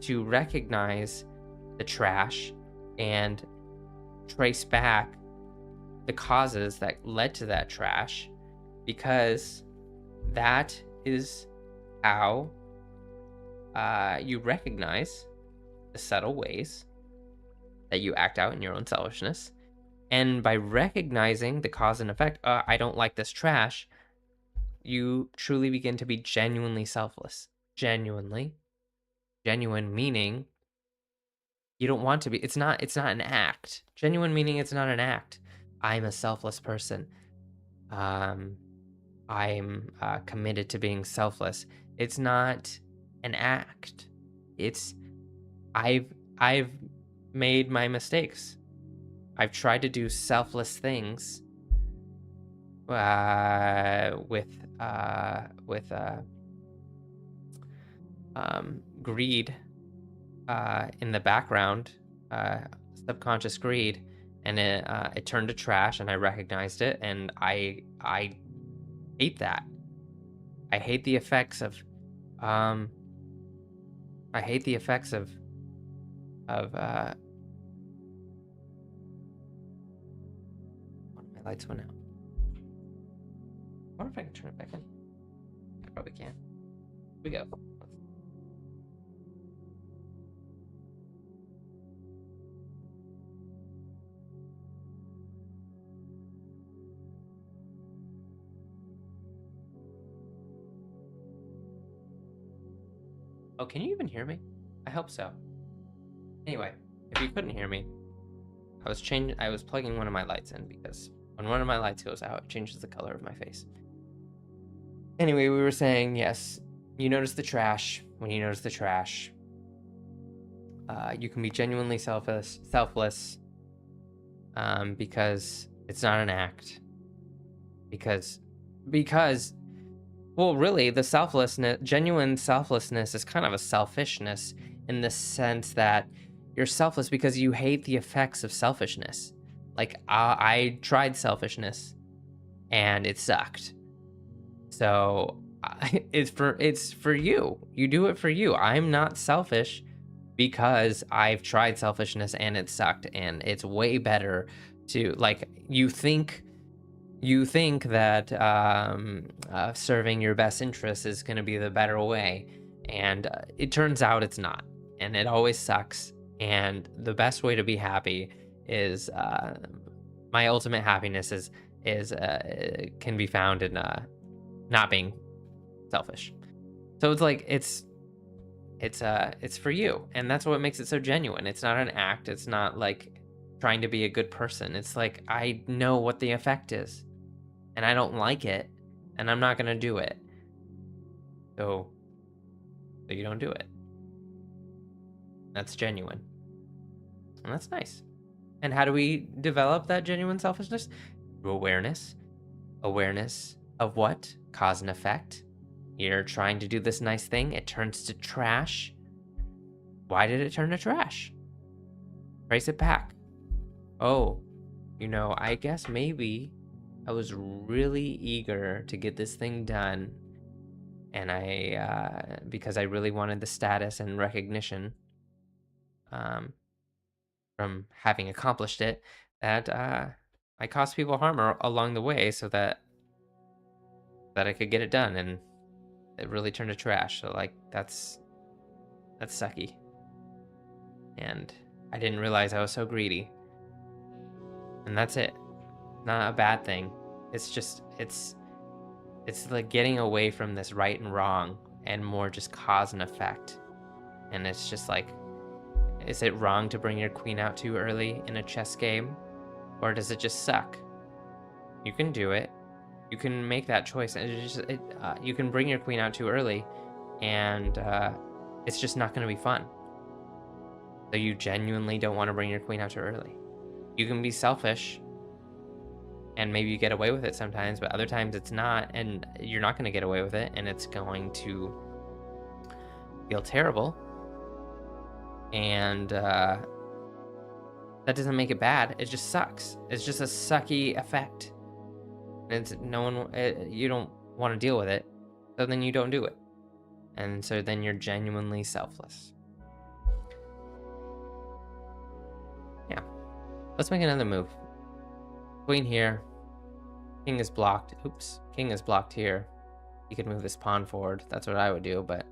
to recognize the trash and trace back the causes that led to that trash, because that is how you recognize the subtle ways that you act out in your own selfishness. And by recognizing the cause and effect, I don't like this trash, you truly begin to be genuinely selfless. Genuine meaning you don't want to be. It's not an act. Genuine meaning it's not an act. I'm a selfless person. I'm committed to being selfless. It's not an act. It's I've made my mistakes. I've tried to do selfless things with greed in the background, subconscious greed, and it turned to trash, and I recognized it, and I hate that. I hate the effects of one of my lights went out. I wonder if I can turn it back in. I probably can. Here we go. Oh, can you even hear me? I hope so. Anyway, if you couldn't hear me, I was plugging one of my lights in, because when one of my lights goes out, it changes the color of my face. Anyway, we were saying, yes, you notice the trash. When you notice the trash, You can be genuinely selfless, because it's not an act. Because, well, really, genuine selflessness is kind of a selfishness in the sense that you're selfless because you hate the effects of selfishness. Like, I tried selfishness and it sucked. So it's for you. You do it for you. I'm not selfish because I've tried selfishness and it sucked, and it's way better to, like, you think that serving your best interests is going to be the better way, and it turns out it's not, and it always sucks. And the best way to be happy is my ultimate happiness is can be found in not being selfish. So it's like it's for you, and that's what makes it so genuine. It's not an act. It's not like trying to be a good person. It's like, I know what the effect is, and I don't like it, and I'm not gonna do it. So you don't do it. That's genuine, and that's nice. And how do we develop that genuine selfishness? Through awareness. Awareness of what? Cause and effect. You're trying to do this nice thing, it turns to trash. Why did it turn to trash? Trace it back. Oh, I guess maybe I was really eager to get this thing done, and because I really wanted the status and recognition from having accomplished it, that I caused people harm along the way so that I could get it done, and it really turned to trash. So, like, that's sucky. And I didn't realize I was so greedy. And that's it. Not a bad thing. It's just, it's like getting away from this right and wrong and more just cause and effect. And it's just like, is it wrong to bring your queen out too early in a chess game? Or does it just suck? You can do it. You can make that choice. And you can bring your queen out too early, and it's just not going to be fun. So you genuinely don't want to bring your queen out too early. You can be selfish, and maybe you get away with it sometimes, but other times it's not, and you're not going to get away with it, and it's going to feel terrible. And that doesn't make it bad. It just sucks. It's just a sucky effect. And you don't want to deal with it, so then you don't do it. And so then you're genuinely selfless. Yeah. Let's make another move. Queen here. King is blocked. Oops. King is blocked here. You could move this pawn forward. That's what I would do, but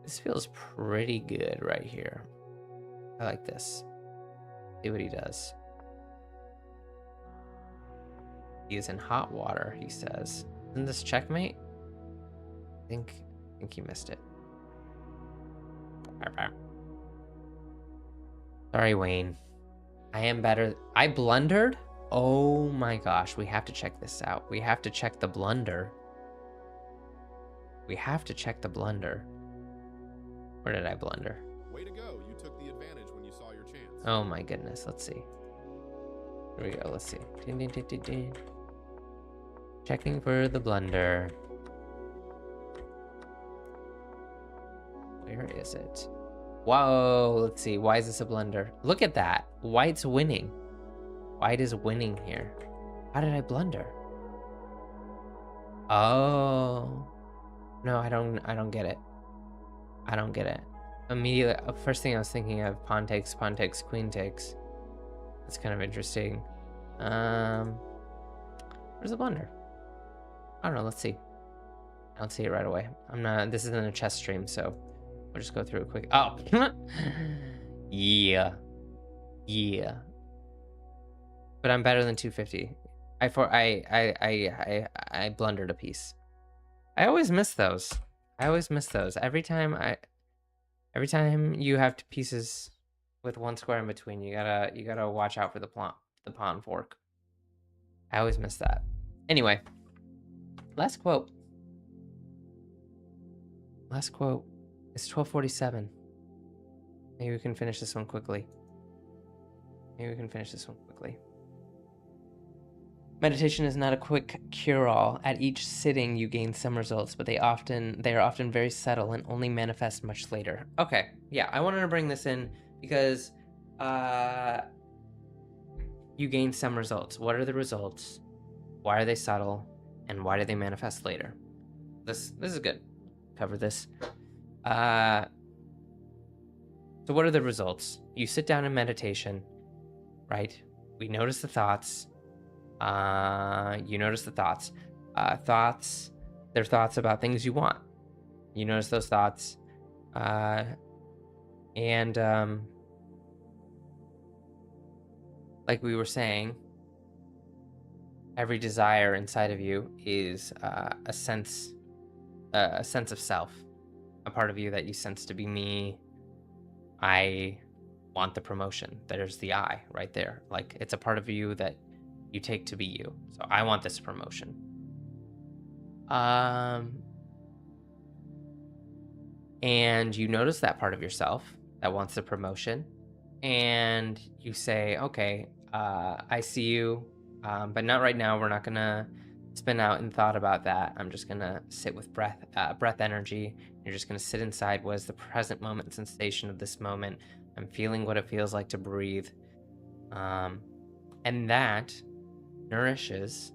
this feels pretty good right here. I like this. See what he does. He is in hot water, he says. Isn't this checkmate? I think he missed it. Sorry, Wayne. I am better. I blundered? Oh my gosh, we have to check this out. We have to check the blunder. We have to check the blunder. Where did I blunder? Way to go. You took the advantage when you saw your chance. Oh my goodness. Let's see. Here we go. Let's see. Ding, ding, ding, ding, ding. Checking for the blunder. Where is it? Whoa. Let's see. Why is this a blunder? Look at that. White's winning. White is winning here. How did I blunder? Oh. No, I don't get it. I don't get it. Immediately, first thing I was thinking of, pawn takes, queen takes. That's kind of interesting. Where's the blunder? I don't know, let's see. I don't see it right away. This isn't a chess stream, so we'll just go through it quick. Oh! Yeah. Yeah. But I'm better than 250. I blundered a piece. I always miss those. Every time you have pieces with one square in between, you gotta watch out for the pawn fork. I always miss that. Anyway, last quote. Last quote is 1247. Maybe we can finish this one quickly. Meditation is not a quick cure-all. At each sitting, you gain some results, but they are often very subtle and only manifest much later. Okay, yeah, I wanted to bring this in because you gain some results. What are the results? Why are they subtle? And why do they manifest later? This is good. Cover this. So what are the results? You sit down in meditation, right? We notice the thoughts. You notice the thoughts. They're thoughts about things you want. You notice those thoughts. And like we were saying, every desire inside of you is a sense of self, a part of you that you sense to be me. I want the promotion. There's the I right there. Like, it's a part of you that you take to be you. So I want this promotion. And you notice that part of yourself that wants the promotion, and you say, okay, I see you, but not right now. We're not gonna spin out in thought about that. I'm just gonna sit with breath energy. You're just gonna sit inside. What is the present moment sensation of this moment? I'm feeling what it feels like to breathe. And that nourishes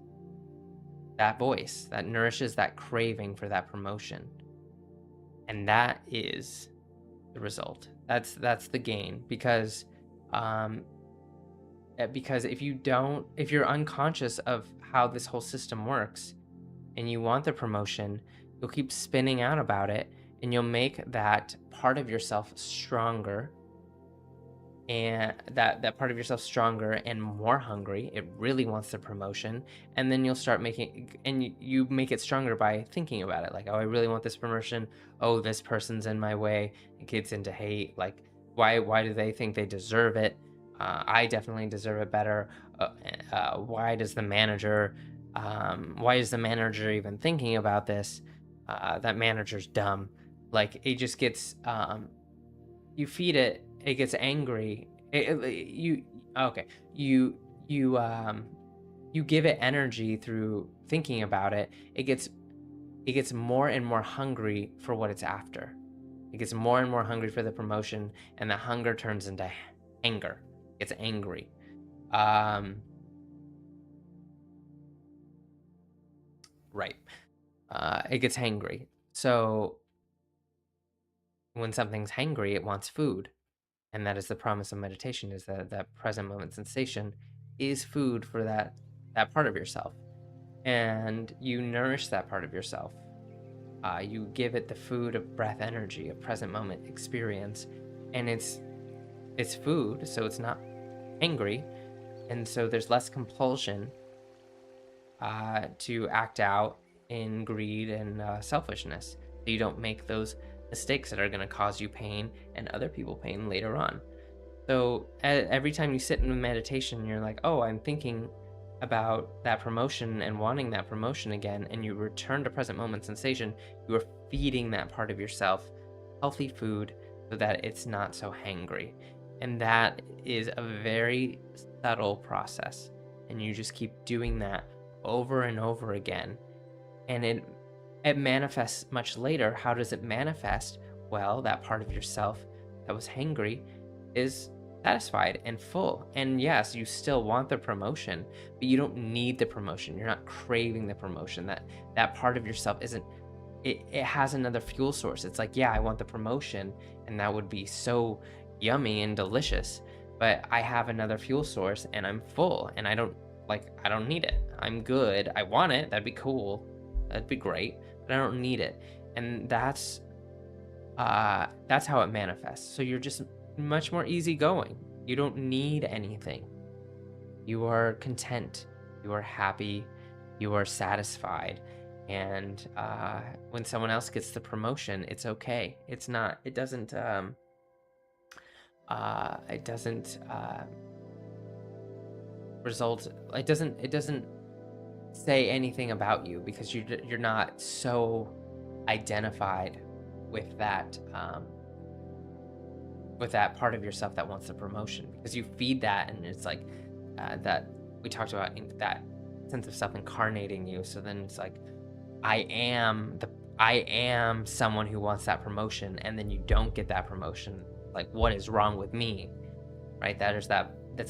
that voice, that nourishes that craving for that promotion. And that is the result. That's the gain, because if you're unconscious of how this whole system works and you want the promotion, you'll keep spinning out about it, and you'll make that part of yourself stronger, and that part of yourself stronger and more hungry. It really wants the promotion, and then you'll start you make it stronger by thinking about it, like, oh, I really want this promotion. Oh, this person's in my way. It gets into hate. Like, why do they think they deserve it? I definitely deserve it better. Why is the manager even thinking about this? That manager's dumb. Like, it just gets you feed it. It gets angry. You give it energy through thinking about it. It gets more and more hungry for what it's after. It gets more and more hungry for the promotion, and the hunger turns into anger. It's angry. Right. It gets hangry. So when something's hangry, it wants food. And that is the promise of meditation, is that present moment sensation is food for that part of yourself. And you nourish that part of yourself. You give it the food of breath energy, of present moment experience. And it's food, so it's not angry. And so there's less compulsion to act out in greed and selfishness. So you don't make those mistakes that are going to cause you pain and other people pain later on. So every time you sit in meditation, you're like, oh, I'm thinking about that promotion and wanting that promotion again, and you return to present moment sensation. You are feeding that part of yourself healthy food so that it's not so hangry. And that is a very subtle process, and you just keep doing that over and over again, and it manifests much later. How does it manifest? Well, that part of yourself that was hangry is satisfied and full. And yes, you still want the promotion, but you don't need the promotion. You're not craving the promotion. That part of yourself isn't, it has another fuel source. It's like, yeah, I want the promotion, and that would be so yummy and delicious, but I have another fuel source and I'm full, and I don't need it. I'm good. I want it. That'd be cool. That'd be great, but I don't need it. And that's how it manifests. So you're just much more easygoing. You don't need anything. You are content. You are happy. You are satisfied. And when someone else gets the promotion, it's okay. It doesn't result. It doesn't say anything about you, because you're not so identified with that with that part of yourself that wants the promotion, because you feed that, and it's like that we talked about, that sense of self incarnating you. So then it's like, I am someone who wants that promotion, and then you don't get that promotion. Like, what is wrong with me? Right? That's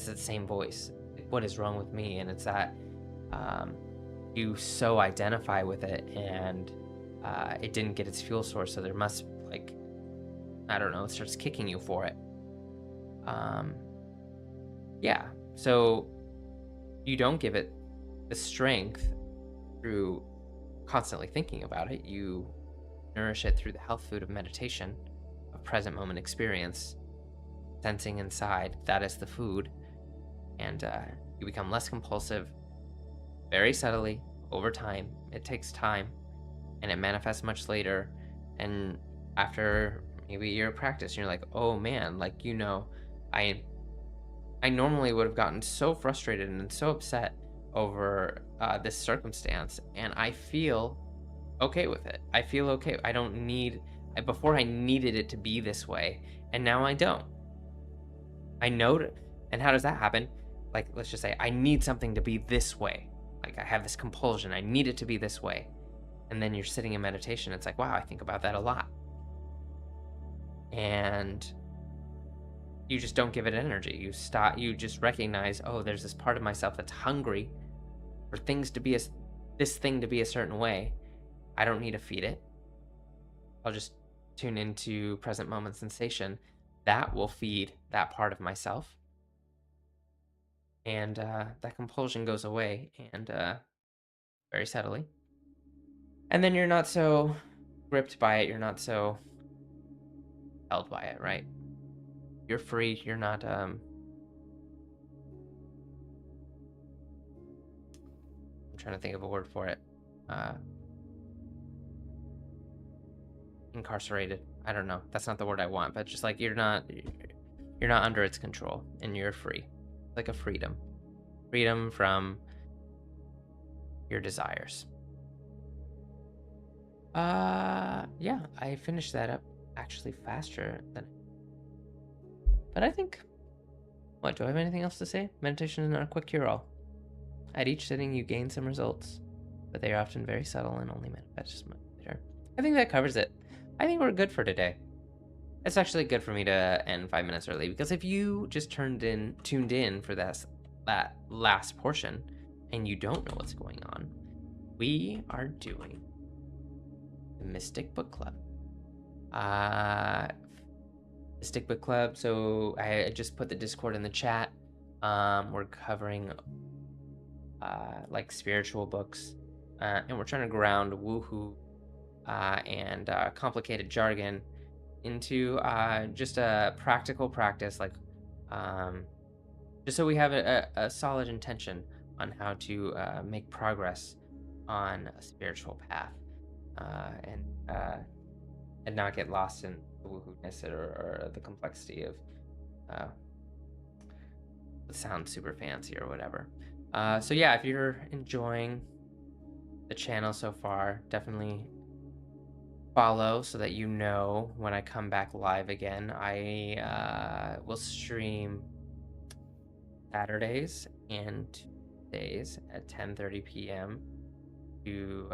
the same voice. What is wrong with me? And it's that you so identify with it, and it didn't get its fuel source, so there must, like, I don't know, it starts kicking you for it. Yeah, so you don't give it the strength through constantly thinking about it. You nourish it through the health food of meditation, of present moment experience, sensing inside. That is the food. And you become less compulsive very subtly over time. It takes time, and it manifests much later. And after maybe a year of practice, you're like, oh man, like, I normally would have gotten so frustrated and so upset over this circumstance, and I feel okay with it. I feel okay. I don't need. Before I needed it to be this way, and now I don't. I know it. And how does that happen? Like, let's just say I need something to be this way. Like, I have this compulsion. I need it to be this way. And then you're sitting in meditation. It's like, wow, I think about that a lot. And you just don't give it energy. You just recognize, oh, there's this part of myself that's hungry for things to be this thing to be a certain way. I don't need to feed it. I'll just tune into present moment sensation. That will feed that part of myself. And that compulsion goes away, and very subtly. And then you're not so gripped by it. You're not so held by it, right? You're free. You're not I'm trying to think of a word for it. Incarcerated. I don't know. That's not the word I want, but just like you're not under its control, and you're free. Like a freedom from your desires. Yeah, I finished that up actually faster than. But I think, what, do I have anything else to say? Meditation is not a quick cure-all. At each sitting, you gain some results, but they are often very subtle and only manifest much later. I think that covers it. I think we're good for today. It's actually good for me to end 5 minutes early, because if you just tuned in for that last portion and you don't know what's going on, we are doing the Mystic Book Club. Mystic Book Club. So I just put the Discord in the chat. We're covering like spiritual books, and we're trying to ground woohoo and complicated jargon into just a practical practice, like just so we have a solid intention on how to make progress on a spiritual path, and not get lost in the woohoo-ness or the complexity of it sounds super fancy or whatever. So yeah, if you're enjoying the channel so far, definitely follow so that you know when I come back live again. I will stream Saturdays and Tuesdays at 10:30 p.m. to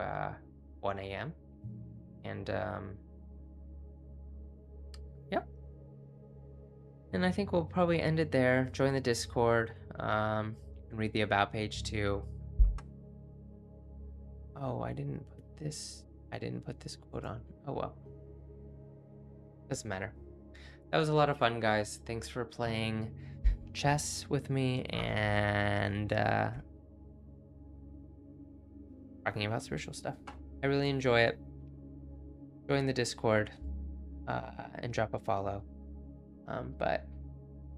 1 a.m. And yep. And I think we'll probably end it there. Join the Discord. And read the about page too. Oh, I didn't put this quote on. Oh well. Doesn't matter. That was a lot of fun, guys. Thanks for playing chess with me and talking about spiritual stuff. I really enjoy it. Join the Discord and drop a follow. But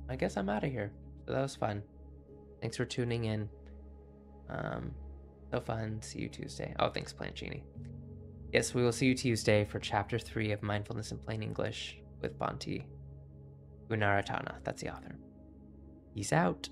I guess I'm out of here. So that was fun. Thanks for tuning in. So fun. See you Tuesday. Oh, thanks, Planchini. Yes, we will see you Tuesday for Chapter 3 of Mindfulness in Plain English with Bhante Gunaratana. That's the author. Peace out.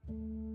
you.